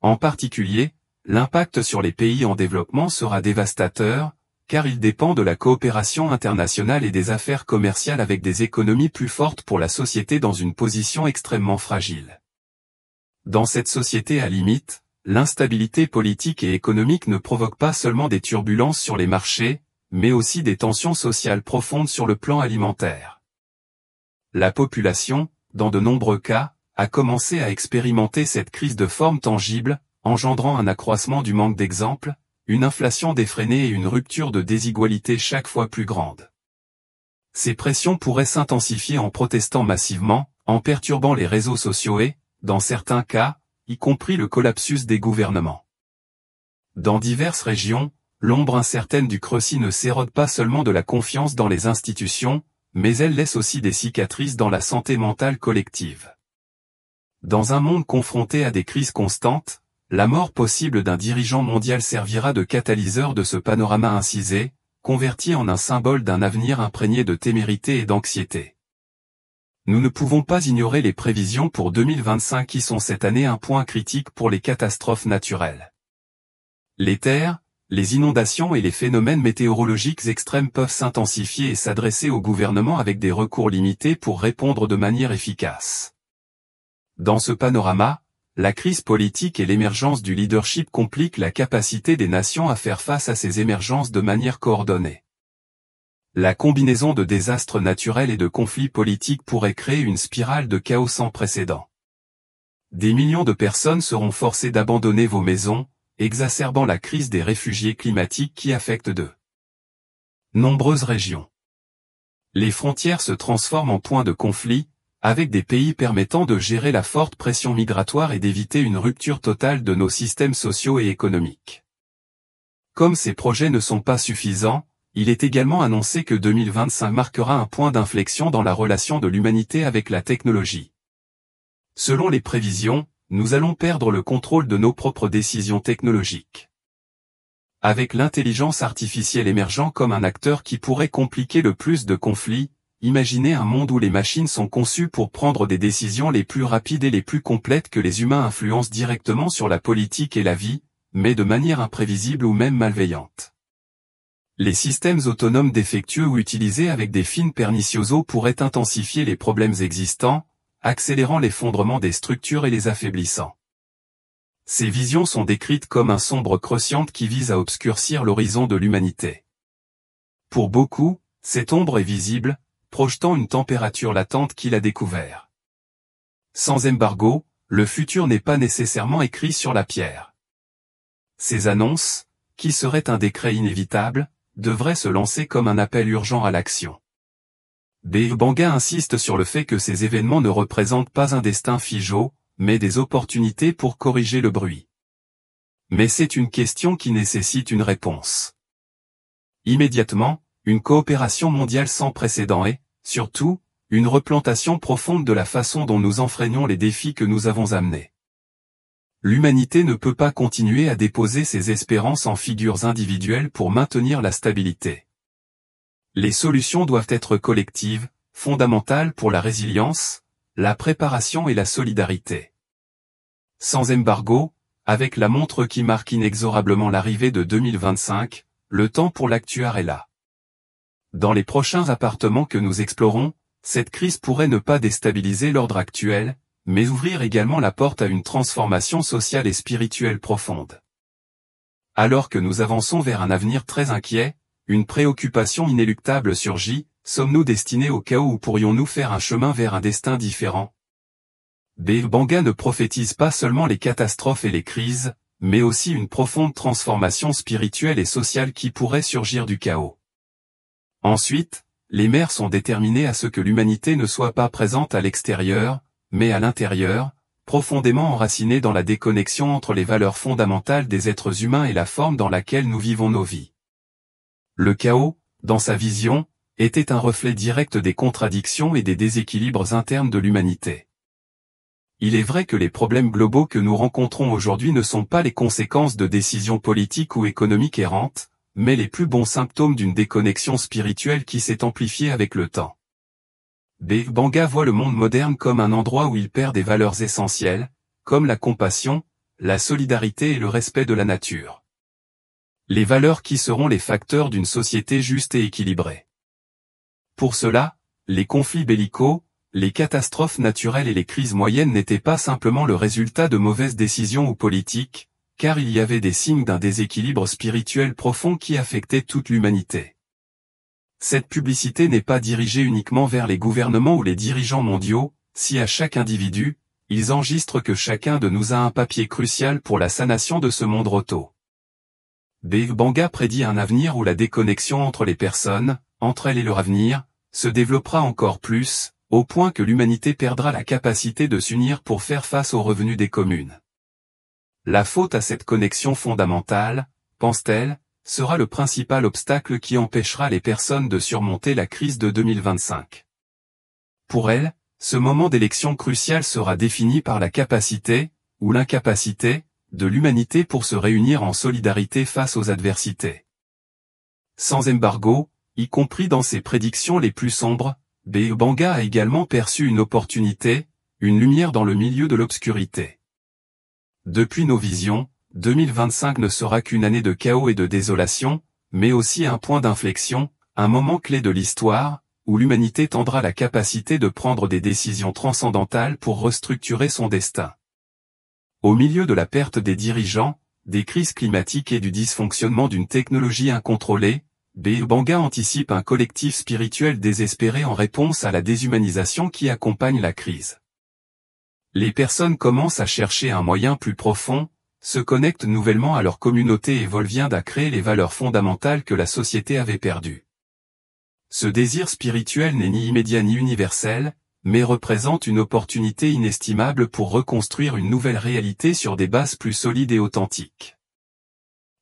[SPEAKER 1] En particulier, l'impact sur les pays en développement sera dévastateur, car il dépend de la coopération internationale et des affaires commerciales avec des économies plus fortes pour la société dans une position extrêmement fragile. Dans cette société à limite, l'instabilité politique et économique ne provoque pas seulement des turbulences sur les marchés, mais aussi des tensions sociales profondes sur le plan alimentaire. La population, dans de nombreux cas, a commencé à expérimenter cette crise de forme tangible, engendrant un accroissement du manque d'exemple, une inflation défrénée et une rupture de désigualité chaque fois plus grande. Ces pressions pourraient s'intensifier en protestant massivement, en perturbant les réseaux sociaux et, dans certains cas, y compris le collapsus des gouvernements. Dans diverses régions, l'ombre incertaine du Kreuzi ne s'érode pas seulement de la confiance dans les institutions, mais elle laisse aussi des cicatrices dans la santé mentale collective. Dans un monde confronté à des crises constantes, la mort possible d'un dirigeant mondial servira de catalyseur de ce panorama incisé, converti en un symbole d'un avenir imprégné de témérité et d'anxiété. Nous ne pouvons pas ignorer les prévisions pour 2025 qui sont cette année un point critique pour les catastrophes naturelles. Les terres, les inondations et les phénomènes météorologiques extrêmes peuvent s'intensifier et s'adresser au gouvernement avec des recours limités pour répondre de manière efficace. Dans ce panorama, la crise politique et l'émergence du leadership compliquent la capacité des nations à faire face à ces émergences de manière coordonnée. La combinaison de désastres naturels et de conflits politiques pourrait créer une spirale de chaos sans précédent. Des millions de personnes seront forcées d'abandonner vos maisons, exacerbant la crise des réfugiés climatiques qui affecte de nombreuses régions. Les frontières se transforment en points de conflit, avec des pays permettant de gérer la forte pression migratoire et d'éviter une rupture totale de nos systèmes sociaux et économiques. Comme ces projets ne sont pas suffisants, il est également annoncé que 2025 marquera un point d'inflexion dans la relation de l'humanité avec la technologie. Selon les prévisions, nous allons perdre le contrôle de nos propres décisions technologiques. Avec l'intelligence artificielle émergeant comme un acteur qui pourrait compliquer le plus de conflits, imaginez un monde où les machines sont conçues pour prendre des décisions les plus rapides et les plus complètes que les humains influencent directement sur la politique et la vie, mais de manière imprévisible ou même malveillante. Les systèmes autonomes défectueux ou utilisés avec des fins perniciosos pourraient intensifier les problèmes existants, accélérant l'effondrement des structures et les affaiblissant. Ces visions sont décrites comme un sombre creuset qui vise à obscurcir l'horizon de l'humanité. Pour beaucoup, cette ombre est visible, projetant une température latente qu'il a découvert. Sans embargo, le futur n'est pas nécessairement écrit sur la pierre. Ces annonces, qui seraient un décret inévitable, devraient se lancer comme un appel urgent à l'action. Banga insiste sur le fait que ces événements ne représentent pas un destin figé, mais des opportunités pour corriger le bruit. Mais c'est une question qui nécessite une réponse. Immédiatement, une coopération mondiale sans précédent et, surtout, une replantation profonde de la façon dont nous enfreignons les défis que nous avons amenés. L'humanité ne peut pas continuer à déposer ses espérances en figures individuelles pour maintenir la stabilité. Les solutions doivent être collectives, fondamentales pour la résilience, la préparation et la solidarité. Sans embargo, avec la montre qui marque inexorablement l'arrivée de 2025, le temps pour l'actuar est là. Dans les prochains appartements que nous explorons, cette crise pourrait ne pas déstabiliser l'ordre actuel, mais ouvrir également la porte à une transformation sociale et spirituelle profonde. Alors que nous avançons vers un avenir très inquiet, une préoccupation inéluctable surgit, sommes-nous destinés au chaos ou pourrions-nous faire un chemin vers un destin différent? Banga ne prophétise pas seulement les catastrophes et les crises, mais aussi une profonde transformation spirituelle et sociale qui pourrait surgir du chaos. Ensuite, les mères sont déterminées à ce que l'humanité ne soit pas présente à l'extérieur, mais à l'intérieur, profondément enracinée dans la déconnexion entre les valeurs fondamentales des êtres humains et la forme dans laquelle nous vivons nos vies. Le chaos, dans sa vision, était un reflet direct des contradictions et des déséquilibres internes de l'humanité. Il est vrai que les problèmes globaux que nous rencontrons aujourd'hui ne sont pas les conséquences de décisions politiques ou économiques errantes, mais les plus bons symptômes d'une déconnexion spirituelle qui s'est amplifiée avec le temps. Banga voit le monde moderne comme un endroit où il perd des valeurs essentielles, comme la compassion, la solidarité et le respect de la nature. Les valeurs qui seront les facteurs d'une société juste et équilibrée. Pour cela, les conflits bellicaux, les catastrophes naturelles et les crises moyennes n'étaient pas simplement le résultat de mauvaises décisions ou politiques, car il y avait des signes d'un déséquilibre spirituel profond qui affectait toute l'humanité. Cette publicité n'est pas dirigée uniquement vers les gouvernements ou les dirigeants mondiaux, si à chaque individu, ils enregistrent que chacun de nous a un papier crucial pour la sanation de ce monde roto. Banga prédit un avenir où la déconnexion entre les personnes, entre elles et leur avenir, se développera encore plus, au point que l'humanité perdra la capacité de s'unir pour faire face aux revenus des communes. La faute à cette connexion fondamentale, pense-t-elle, sera le principal obstacle qui empêchera les personnes de surmonter la crise de 2025. Pour elle, ce moment d'élection crucial sera défini par la capacité, ou l'incapacité, de l'humanité pour se réunir en solidarité face aux adversités. Sans embargo, y compris dans ses prédictions les plus sombres, Banga a également perçu une opportunité, une lumière dans le milieu de l'obscurité. Depuis nos visions, 2025 ne sera qu'une année de chaos et de désolation, mais aussi un point d'inflexion, un moment clé de l'histoire, où l'humanité tendra la capacité de prendre des décisions transcendantales pour restructurer son destin. Au milieu de la perte des dirigeants, des crises climatiques et du dysfonctionnement d'une technologie incontrôlée, Banga anticipe un collectif spirituel désespéré en réponse à la déshumanisation qui accompagne la crise. Les personnes commencent à chercher un moyen plus profond, se connectent nouvellement à leur communauté et veulent à créer les valeurs fondamentales que la société avait perdues. Ce désir spirituel n'est ni immédiat ni universel, mais représente une opportunité inestimable pour reconstruire une nouvelle réalité sur des bases plus solides et authentiques.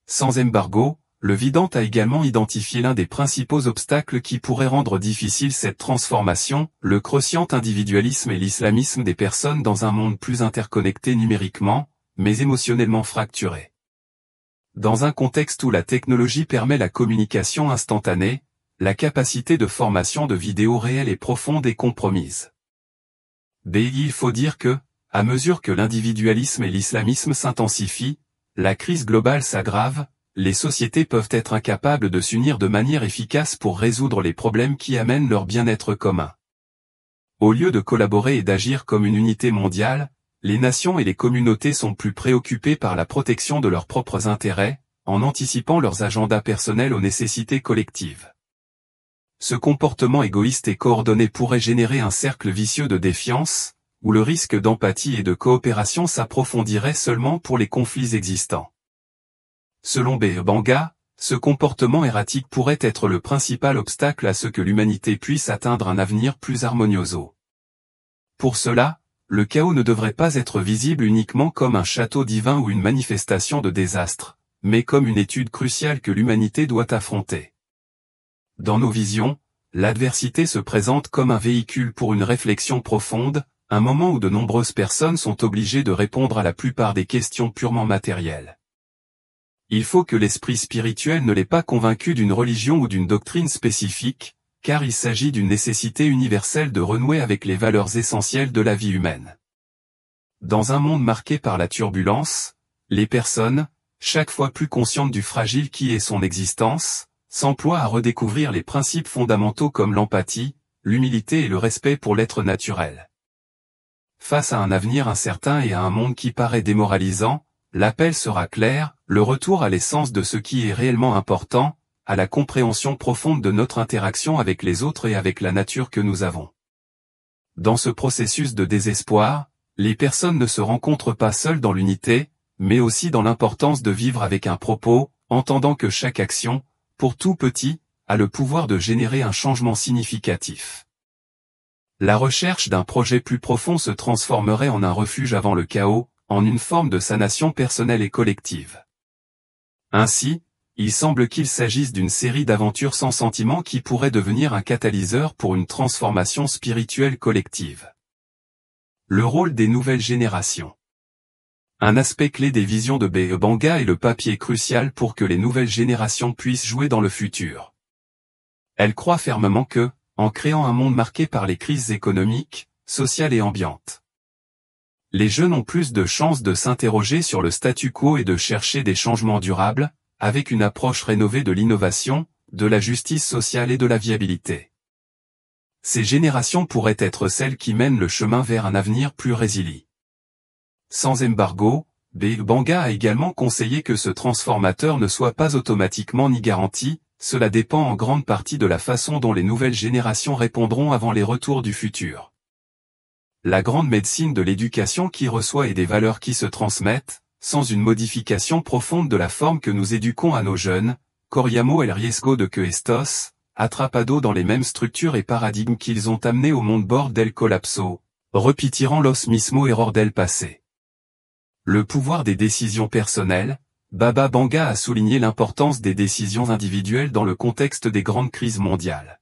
[SPEAKER 1] Sans embargo, le vidante a également identifié l'un des principaux obstacles qui pourraient rendre difficile cette transformation, le croissant individualisme et l'islamisme des personnes dans un monde plus interconnecté numériquement, mais émotionnellement fracturé. Dans un contexte où la technologie permet la communication instantanée, la capacité de formation de vidéos réelles et profonde est compromise. Il faut dire que, à mesure que l'individualisme et l'islamisme s'intensifient, la crise globale s'aggrave, les sociétés peuvent être incapables de s'unir de manière efficace pour résoudre les problèmes qui amènent leur bien-être commun. Au lieu de collaborer et d'agir comme une unité mondiale, les nations et les communautés sont plus préoccupées par la protection de leurs propres intérêts, en anticipant leurs agendas personnels aux nécessités collectives. Ce comportement égoïste et coordonné pourrait générer un cercle vicieux de défiance, où le risque d'empathie et de coopération s'approfondirait seulement pour les conflits existants. Selon B. Banga, ce comportement erratique pourrait être le principal obstacle à ce que l'humanité puisse atteindre un avenir plus harmonieux. Pour cela, le chaos ne devrait pas être visible uniquement comme un château divin ou une manifestation de désastre, mais comme une étude cruciale que l'humanité doit affronter. Dans nos visions, l'adversité se présente comme un véhicule pour une réflexion profonde, un moment où de nombreuses personnes sont obligées de répondre à la plupart des questions purement matérielles. Il faut que l'esprit spirituel ne l'ait pas convaincu d'une religion ou d'une doctrine spécifique, car il s'agit d'une nécessité universelle de renouer avec les valeurs essentielles de la vie humaine. Dans un monde marqué par la turbulence, les personnes, chaque fois plus conscientes du fragile qui est son existence, s'emploient à redécouvrir les principes fondamentaux comme l'empathie, l'humilité et le respect pour l'être naturel. Face à un avenir incertain et à un monde qui paraît démoralisant, l'appel sera clair, le retour à l'essence de ce qui est réellement important, à la compréhension profonde de notre interaction avec les autres et avec la nature que nous avons. Dans ce processus de désespoir, les personnes ne se rencontrent pas seules dans l'unité, mais aussi dans l'importance de vivre avec un propos, entendant que chaque action, pour tout petit, a le pouvoir de générer un changement significatif. La recherche d'un projet plus profond se transformerait en un refuge avant le chaos, en une forme de sanation personnelle et collective. Ainsi, il semble qu'il s'agisse d'une série d'aventures sans sentiment qui pourrait devenir un catalyseur pour une transformation spirituelle collective. Le rôle des nouvelles générations. Un aspect clé des visions de B. Banga est le papier crucial pour que les nouvelles générations puissent jouer dans le futur. Elle croit fermement que, en créant un monde marqué par les crises économiques, sociales et ambiantes, les jeunes ont plus de chances de s'interroger sur le statu quo et de chercher des changements durables, avec une approche rénovée de l'innovation, de la justice sociale et de la viabilité. Ces générations pourraient être celles qui mènent le chemin vers un avenir plus résilient. Sans embargo, B. Banga a également conseillé que ce transformateur ne soit pas automatiquement ni garanti, cela dépend en grande partie de la façon dont les nouvelles générations répondront avant les retours du futur. La grande médecine de l'éducation qui reçoit et des valeurs qui se transmettent, sans une modification profonde de la forme que nous éduquons à nos jeunes, corriamo el riesgo de que estos, atrapado dans les mêmes structures et paradigmes qu'ils ont amenés au monde bord del colapso, repetirán los mismo error del passé. Le pouvoir des décisions personnelles, Baba Banga a souligné l'importance des décisions individuelles dans le contexte des grandes crises mondiales.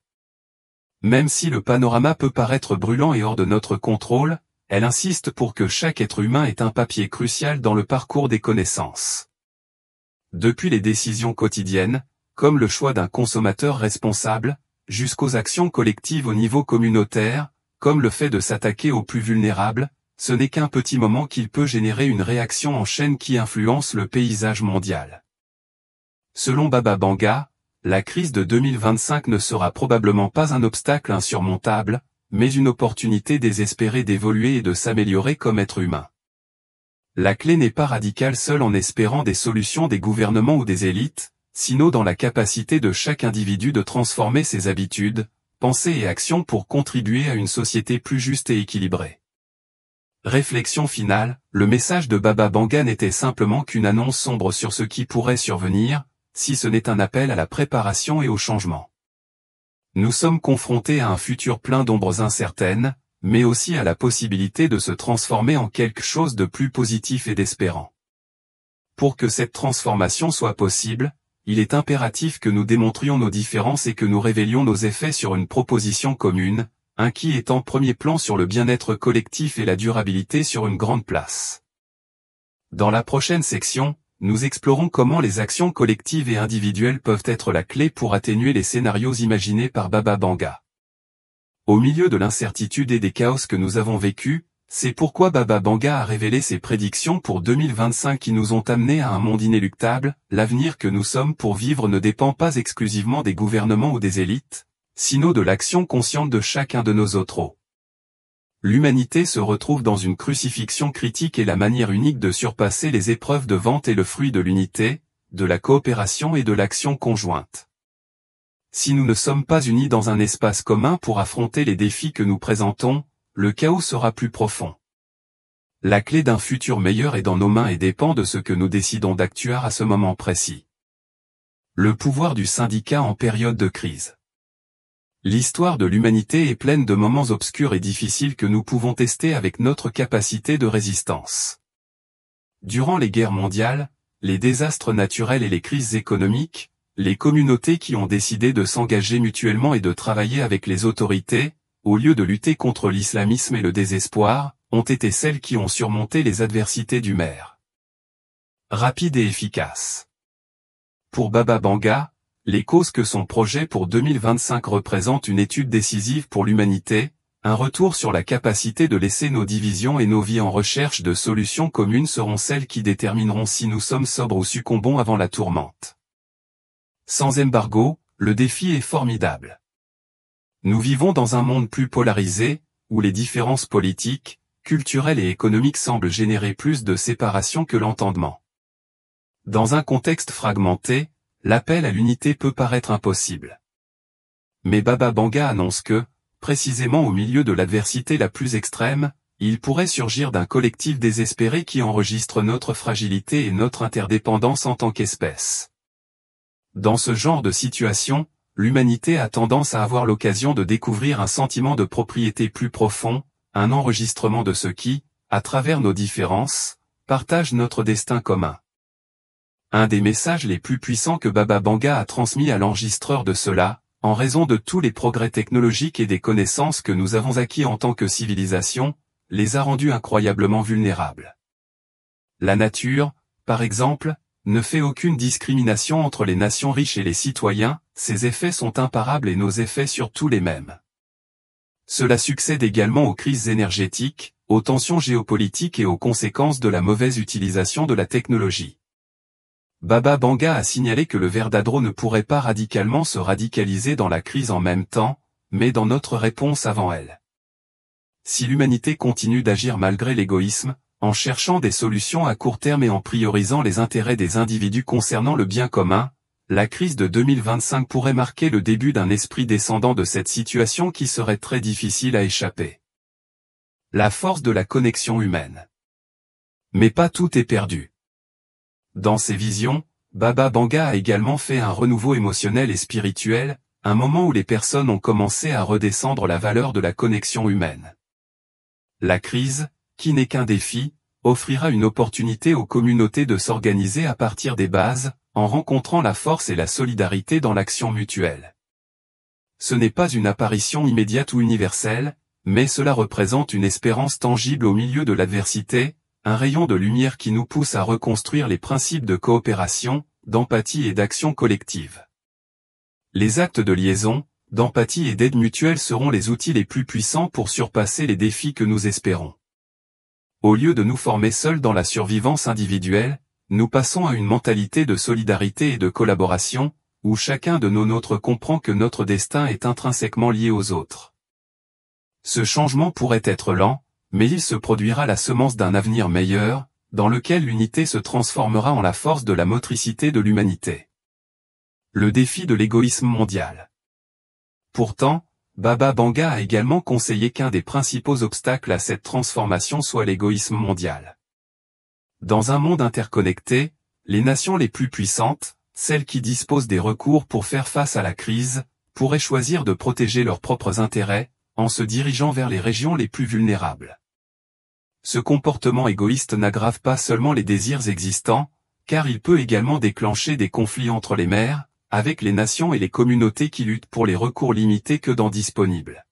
[SPEAKER 1] Même si le panorama peut paraître brûlant et hors de notre contrôle, elle insiste pour que chaque être humain ait un papier crucial dans le parcours des connaissances. Depuis les décisions quotidiennes, comme le choix d'un consommateur responsable, jusqu'aux actions collectives au niveau communautaire, comme le fait de s'attaquer aux plus vulnérables, ce n'est qu'un petit moment qu'il peut générer une réaction en chaîne qui influence le paysage mondial. Selon Baba Banga, la crise de 2025 ne sera probablement pas un obstacle insurmontable, mais une opportunité désespérée d'évoluer et de s'améliorer comme être humain. La clé n'est pas radicale seule en espérant des solutions des gouvernements ou des élites, sinon dans la capacité de chaque individu de transformer ses habitudes, pensées et actions pour contribuer à une société plus juste et équilibrée. Réflexion finale, le message de Baba Banga n'était simplement qu'une annonce sombre sur ce qui pourrait survenir, si ce n'est un appel à la préparation et au changement. Nous sommes confrontés à un futur plein d'ombres incertaines, mais aussi à la possibilité de se transformer en quelque chose de plus positif et d'espérant. Pour que cette transformation soit possible, il est impératif que nous démontrions nos différences et que nous révélions nos effets sur une proposition commune, un qui est en premier plan sur le bien-être collectif et la durabilité sur une grande place. Dans la prochaine section, nous explorons comment les actions collectives et individuelles peuvent être la clé pour atténuer les scénarios imaginés par Baba Banga. Au milieu de l'incertitude et des chaos que nous avons vécus, c'est pourquoi Baba Banga a révélé ses prédictions pour 2025 qui nous ont amenés à un monde inéluctable. L'avenir que nous sommes pour vivre ne dépend pas exclusivement des gouvernements ou des élites, sinon de l'action consciente de chacun de nos autres. L'humanité se retrouve dans une crucifixion critique et la manière unique de surpasser les épreuves de vente est le fruit de l'unité, de la coopération et de l'action conjointe. Si nous ne sommes pas unis dans un espace commun pour affronter les défis que nous présentons, le chaos sera plus profond. La clé d'un futur meilleur est dans nos mains et dépend de ce que nous décidons d'actuer à ce moment précis. Le pouvoir du syndicat en période de crise. L'histoire de l'humanité est pleine de moments obscurs et difficiles que nous pouvons tester avec notre capacité de résistance. Durant les guerres mondiales, les désastres naturels et les crises économiques, les communautés qui ont décidé de s'engager mutuellement et de travailler avec les autorités, au lieu de lutter contre l'islamisme et le désespoir, ont été celles qui ont surmonté les adversités du maire. Rapide et efficace. Pour Baba Banga, les causes que son projet pour 2025 représente une étude décisive pour l'humanité, un retour sur la capacité de laisser nos divisions et nos vies en recherche de solutions communes seront celles qui détermineront si nous sommes sobres ou succombons avant la tourmente. Sans embargo, le défi est formidable. Nous vivons dans un monde plus polarisé, où les différences politiques, culturelles et économiques semblent générer plus de séparation que l'entendement. Dans un contexte fragmenté, l'appel à l'unité peut paraître impossible. Mais Baba Banga annonce que, précisément au milieu de l'adversité la plus extrême, il pourrait surgir d'un collectif désespéré qui enregistre notre fragilité et notre interdépendance en tant qu'espèce. Dans ce genre de situation, l'humanité a tendance à avoir l'occasion de découvrir un sentiment de propriété plus profond, un enregistrement de ce qui, à travers nos différences, partage notre destin commun. Un des messages les plus puissants que Baba Banga a transmis à l'enregistreur de cela, en raison de tous les progrès technologiques et des connaissances que nous avons acquis en tant que civilisation, les a rendus incroyablement vulnérables. La nature, par exemple, ne fait aucune discrimination entre les nations riches et les citoyens, ses effets sont imparables et nos effets surtout les mêmes. Cela succède également aux crises énergétiques, aux tensions géopolitiques et aux conséquences de la mauvaise utilisation de la technologie. Baba Banga a signalé que le Verdadro ne pourrait pas radicalement se radicaliser dans la crise en même temps, mais dans notre réponse avant elle. Si l'humanité continue d'agir malgré l'égoïsme, en cherchant des solutions à court terme et en priorisant les intérêts des individus concernant le bien commun, la crise de 2025 pourrait marquer le début d'un esprit descendant de cette situation qui serait très difficile à échapper. La force de la connexion humaine. Mais pas tout est perdu. Dans ses visions, Baba Banga a également fait un renouveau émotionnel et spirituel, un moment où les personnes ont commencé à redescendre la valeur de la connexion humaine. La crise, qui n'est qu'un défi, offrira une opportunité aux communautés de s'organiser à partir des bases, en rencontrant la force et la solidarité dans l'action mutuelle. Ce n'est pas une apparition immédiate ou universelle, mais cela représente une espérance tangible au milieu de l'adversité, un rayon de lumière qui nous pousse à reconstruire les principes de coopération, d'empathie et d'action collective. Les actes de liaison, d'empathie et d'aide mutuelle seront les outils les plus puissants pour surpasser les défis que nous espérons. Au lieu de nous former seuls dans la survivance individuelle, nous passons à une mentalité de solidarité et de collaboration, où chacun de nos nôtres comprend que notre destin est intrinsèquement lié aux autres. Ce changement pourrait être lent, mais il se produira la semence d'un avenir meilleur, dans lequel l'unité se transformera en la force de la motricité de l'humanité. Le défi de l'égoïsme mondial. Pourtant, Baba Banga a également conseillé qu'un des principaux obstacles à cette transformation soit l'égoïsme mondial. Dans un monde interconnecté, les nations les plus puissantes, celles qui disposent des recours pour faire face à la crise, pourraient choisir de protéger leurs propres intérêts, en se dirigeant vers les régions les plus vulnérables. Ce comportement égoïste n'aggrave pas seulement les désirs existants, car il peut également déclencher des conflits entre les mers, avec les nations et les communautés qui luttent pour les recours limités que dans disponibles.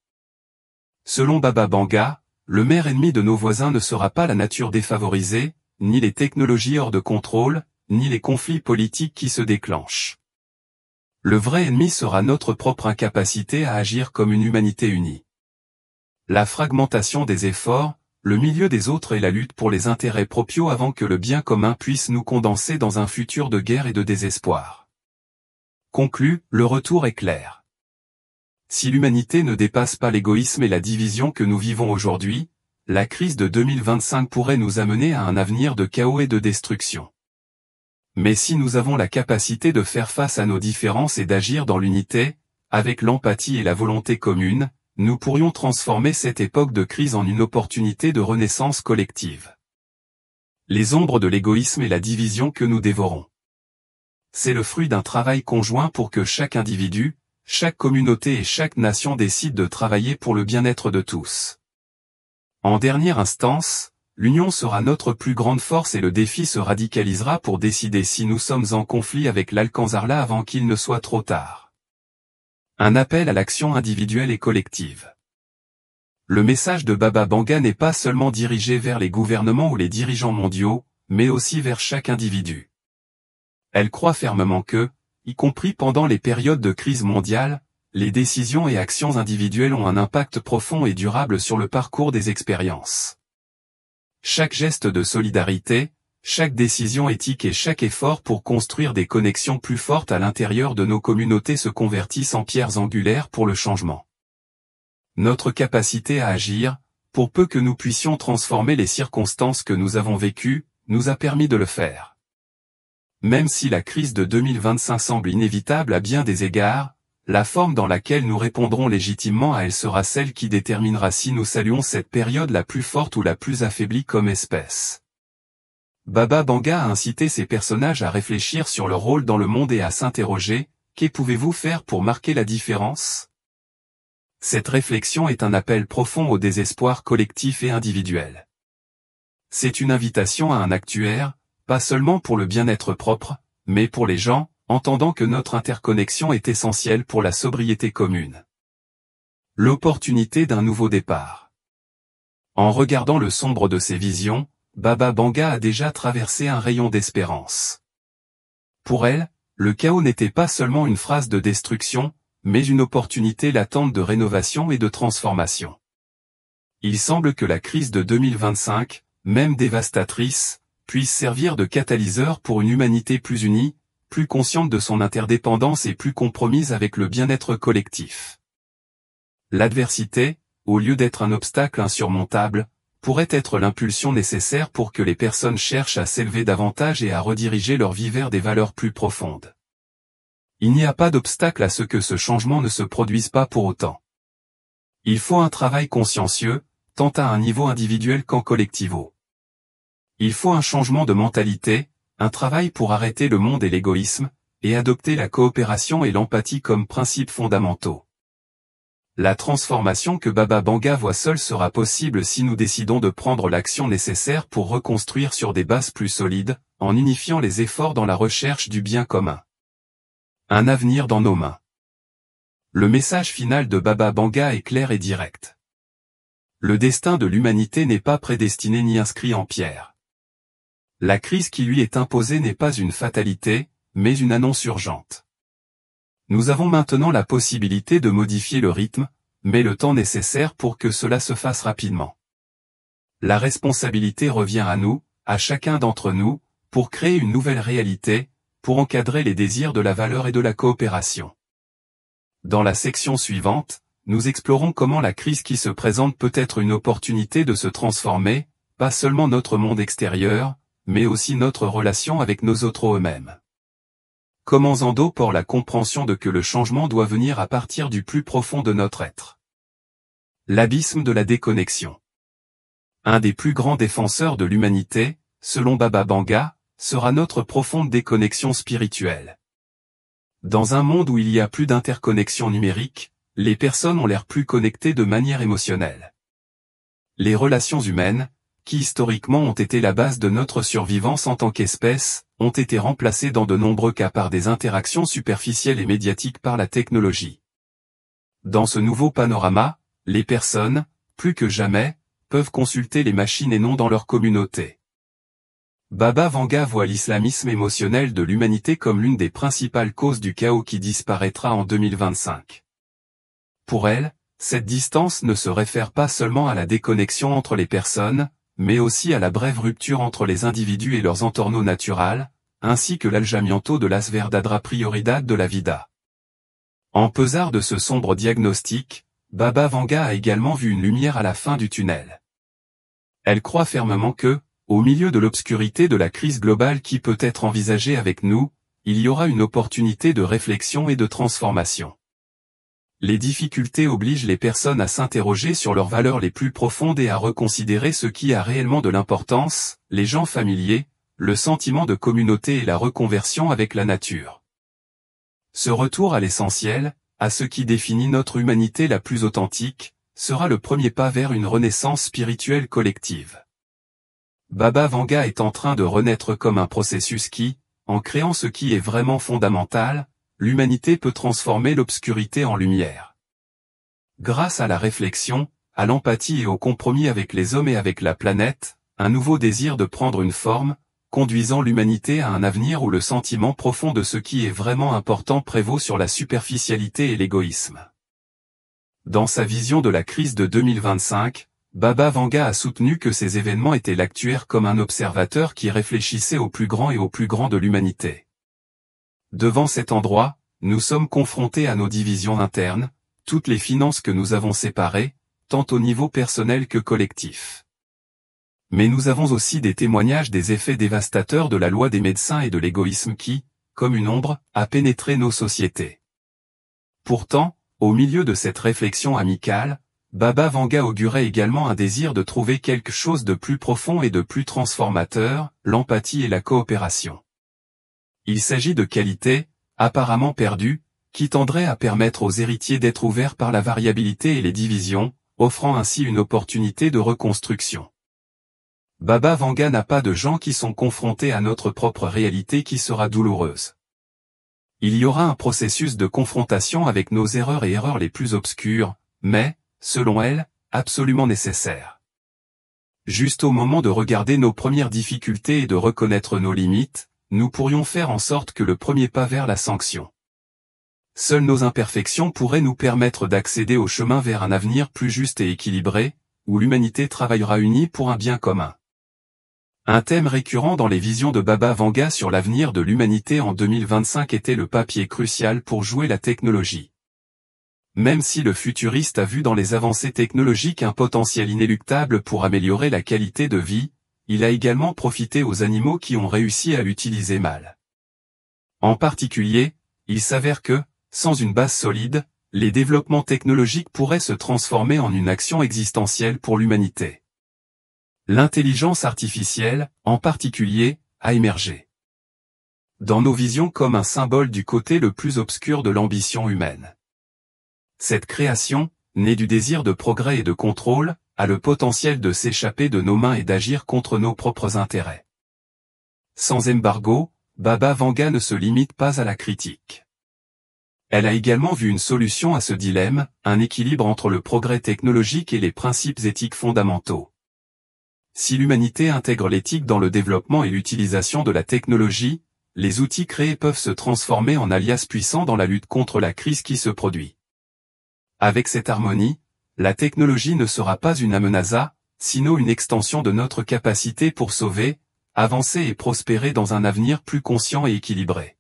[SPEAKER 1] Selon Baba Banga, le maire ennemi de nos voisins ne sera pas la nature défavorisée, ni les technologies hors de contrôle, ni les conflits politiques qui se déclenchent. Le vrai ennemi sera notre propre incapacité à agir comme une humanité unie. La fragmentation des efforts, le milieu des autres et la lutte pour les intérêts propios avant que le bien commun puisse nous condenser dans un futur de guerre et de désespoir. Conclu, le retour est clair. Si l'humanité ne dépasse pas l'égoïsme et la division que nous vivons aujourd'hui, la crise de 2025 pourrait nous amener à un avenir de chaos et de destruction. Mais si nous avons la capacité de faire face à nos différences et d'agir dans l'unité, avec l'empathie et la volonté commune, nous pourrions transformer cette époque de crise en une opportunité de renaissance collective. Les ombres de l'égoïsme et la division que nous dévorons. C'est le fruit d'un travail conjoint pour que chaque individu, chaque communauté et chaque nation décide de travailler pour le bien-être de tous. En dernière instance, l'union sera notre plus grande force et le défi se radicalisera pour décider si nous sommes en conflit avec l'Alcanzarla avant qu'il ne soit trop tard. Un appel à l'action individuelle et collective. Le message de Baba Vanga n'est pas seulement dirigé vers les gouvernements ou les dirigeants mondiaux, mais aussi vers chaque individu. Elle croit fermement que, y compris pendant les périodes de crise mondiale, les décisions et actions individuelles ont un impact profond et durable sur le parcours des expériences. Chaque geste de solidarité, chaque décision éthique et chaque effort pour construire des connexions plus fortes à l'intérieur de nos communautés se convertissent en pierres angulaires pour le changement. Notre capacité à agir, pour peu que nous puissions transformer les circonstances que nous avons vécues, nous a permis de le faire. Même si la crise de 2025 semble inévitable à bien des égards, la forme dans laquelle nous répondrons légitimement à elle sera celle qui déterminera si nous saluons cette période la plus forte ou la plus affaiblie comme espèce. Baba Vanga a incité ses personnages à réfléchir sur leur rôle dans le monde et à s'interroger, que pouvez-vous faire pour marquer la différence ? Cette réflexion est un appel profond au désespoir collectif et individuel. C'est une invitation à un actuaire, pas seulement pour le bien-être propre, mais pour les gens, entendant que notre interconnexion est essentielle pour la sobriété commune. L'opportunité d'un nouveau départ. En regardant le sombre de ses visions, Baba Vanga a déjà traversé un rayon d'espérance. Pour elle, le chaos n'était pas seulement une phrase de destruction, mais une opportunité latente de rénovation et de transformation. Il semble que la crise de 2025, même dévastatrice, puisse servir de catalyseur pour une humanité plus unie, plus consciente de son interdépendance et plus compromise avec le bien-être collectif. L'adversité, au lieu d'être un obstacle insurmontable, pourrait être l'impulsion nécessaire pour que les personnes cherchent à s'élever davantage et à rediriger leur vie vers des valeurs plus profondes. Il n'y a pas d'obstacle à ce que ce changement ne se produise pas pour autant. Il faut un travail consciencieux, tant à un niveau individuel qu'en collectivo. Il faut un changement de mentalité, un travail pour arrêter le monde et l'égoïsme, et adopter la coopération et l'empathie comme principes fondamentaux. La transformation que Baba Vanga voit seule sera possible si nous décidons de prendre l'action nécessaire pour reconstruire sur des bases plus solides, en unifiant les efforts dans la recherche du bien commun. Un avenir dans nos mains. Le message final de Baba Vanga est clair et direct. Le destin de l'humanité n'est pas prédestiné ni inscrit en pierre. La crise qui lui est imposée n'est pas une fatalité, mais une annonce urgente. Nous avons maintenant la possibilité de modifier le rythme, mais le temps nécessaire pour que cela se fasse rapidement. La responsabilité revient à nous, à chacun d'entre nous, pour créer une nouvelle réalité, pour encadrer les désirs de la valeur et de la coopération. Dans la section suivante, nous explorons comment la crise qui se présente peut être une opportunité de se transformer, pas seulement notre monde extérieur, mais aussi notre relation avec nos autres eux-mêmes. Comment Zando pour la compréhension de que le changement doit venir à partir du plus profond de notre être. L'abysme de la déconnexion. Un des plus grands défenseurs de l'humanité, selon Baba Vanga, sera notre profonde déconnexion spirituelle. Dans un monde où il y a plus d'interconnexion numérique, les personnes ont l'air plus connectées de manière émotionnelle. Les relations humaines, qui historiquement ont été la base de notre survivance en tant qu'espèce, ont été remplacées dans de nombreux cas par des interactions superficielles et médiatiques par la technologie. Dans ce nouveau panorama, les personnes, plus que jamais, peuvent consulter les machines et non dans leur communauté. Baba Vanga voit l'islamisme émotionnel de l'humanité comme l'une des principales causes du chaos qui disparaîtra en 2025. Pour elle, cette distance ne se réfère pas seulement à la déconnexion entre les personnes, mais aussi à la brève rupture entre les individus et leurs entornos naturels, ainsi que l'aljamiento de las verdadera prioridad de la vida. En pesar de ce sombre diagnostic, Baba Vanga a également vu une lumière à la fin du tunnel. Elle croit fermement que, au milieu de l'obscurité de la crise globale qui peut être envisagée avec nous, il y aura une opportunité de réflexion et de transformation. les difficultés obligent les personnes à s'interroger sur leurs valeurs les plus profondes et à reconsidérer ce qui a réellement de l'importance, les gens familiers, le sentiment de communauté et la reconversion avec la nature. Ce retour à l'essentiel, à ce qui définit notre humanité la plus authentique, sera le premier pas vers une renaissance spirituelle collective. Baba Vanga est en train de renaître comme un processus qui, en créant ce qui est vraiment fondamental, l'humanité peut transformer l'obscurité en lumière. Grâce à la réflexion, à l'empathie et au compromis avec les hommes et avec la planète, un nouveau désir de prendre une forme, conduisant l'humanité à un avenir où le sentiment profond de ce qui est vraiment important prévaut sur la superficialité et l'égoïsme. Dans sa vision de la crise de 2025, Baba Vanga a soutenu que ces événements étaient l'actuaire comme un observateur qui réfléchissait au plus grand et au plus grand de l'humanité. Devant cet endroit, nous sommes confrontés à nos divisions internes, toutes les finances que nous avons séparées, tant au niveau personnel que collectif. Mais nous avons aussi des témoignages des effets dévastateurs de la loi des médecins et de l'égoïsme qui, comme une ombre, a pénétré nos sociétés. Pourtant, au milieu de cette réflexion amicale, Baba Vanga augurait également un désir de trouver quelque chose de plus profond et de plus transformateur, l'empathie et la coopération. Il s'agit de qualités, apparemment perdues, qui tendraient à permettre aux héritiers d'être ouverts par la variabilité et les divisions, offrant ainsi une opportunité de reconstruction. Baba Vanga n'a pas de gens qui sont confrontés à notre propre réalité qui sera douloureuse. Il y aura un processus de confrontation avec nos erreurs et erreurs les plus obscures, mais, selon elle, absolument nécessaire. Juste au moment de regarder nos premières difficultés et de reconnaître nos limites, nous pourrions faire en sorte que le premier pas vers la sanction. Seules nos imperfections pourraient nous permettre d'accéder au chemin vers un avenir plus juste et équilibré, où l'humanité travaillera unie pour un bien commun. Un thème récurrent dans les visions de Baba Vanga sur l'avenir de l'humanité en 2025 était le papier crucial pour jouer la technologie. Même si le futuriste a vu dans les avancées technologiques un potentiel inéluctable pour améliorer la qualité de vie, il a également profité aux animaux qui ont réussi à l'utiliser mal. En particulier, il s'avère que, sans une base solide, les développements technologiques pourraient se transformer en une action existentielle pour l'humanité. L'intelligence artificielle, en particulier, a émergé dans nos visions comme un symbole du côté le plus obscur de l'ambition humaine. Cette création, née du désir de progrès et de contrôle, a le potentiel de s'échapper de nos mains et d'agir contre nos propres intérêts. Sans embargo, Baba Vanga ne se limite pas à la critique. Elle a également vu une solution à ce dilemme, un équilibre entre le progrès technologique et les principes éthiques fondamentaux. Si l'humanité intègre l'éthique dans le développement et l'utilisation de la technologie, les outils créés peuvent se transformer en alliés puissants dans la lutte contre la crise qui se produit. Avec cette harmonie, la technologie ne sera pas une amenaza, sinon une extension de notre capacité pour sauver, avancer et prospérer dans un avenir plus conscient et équilibré.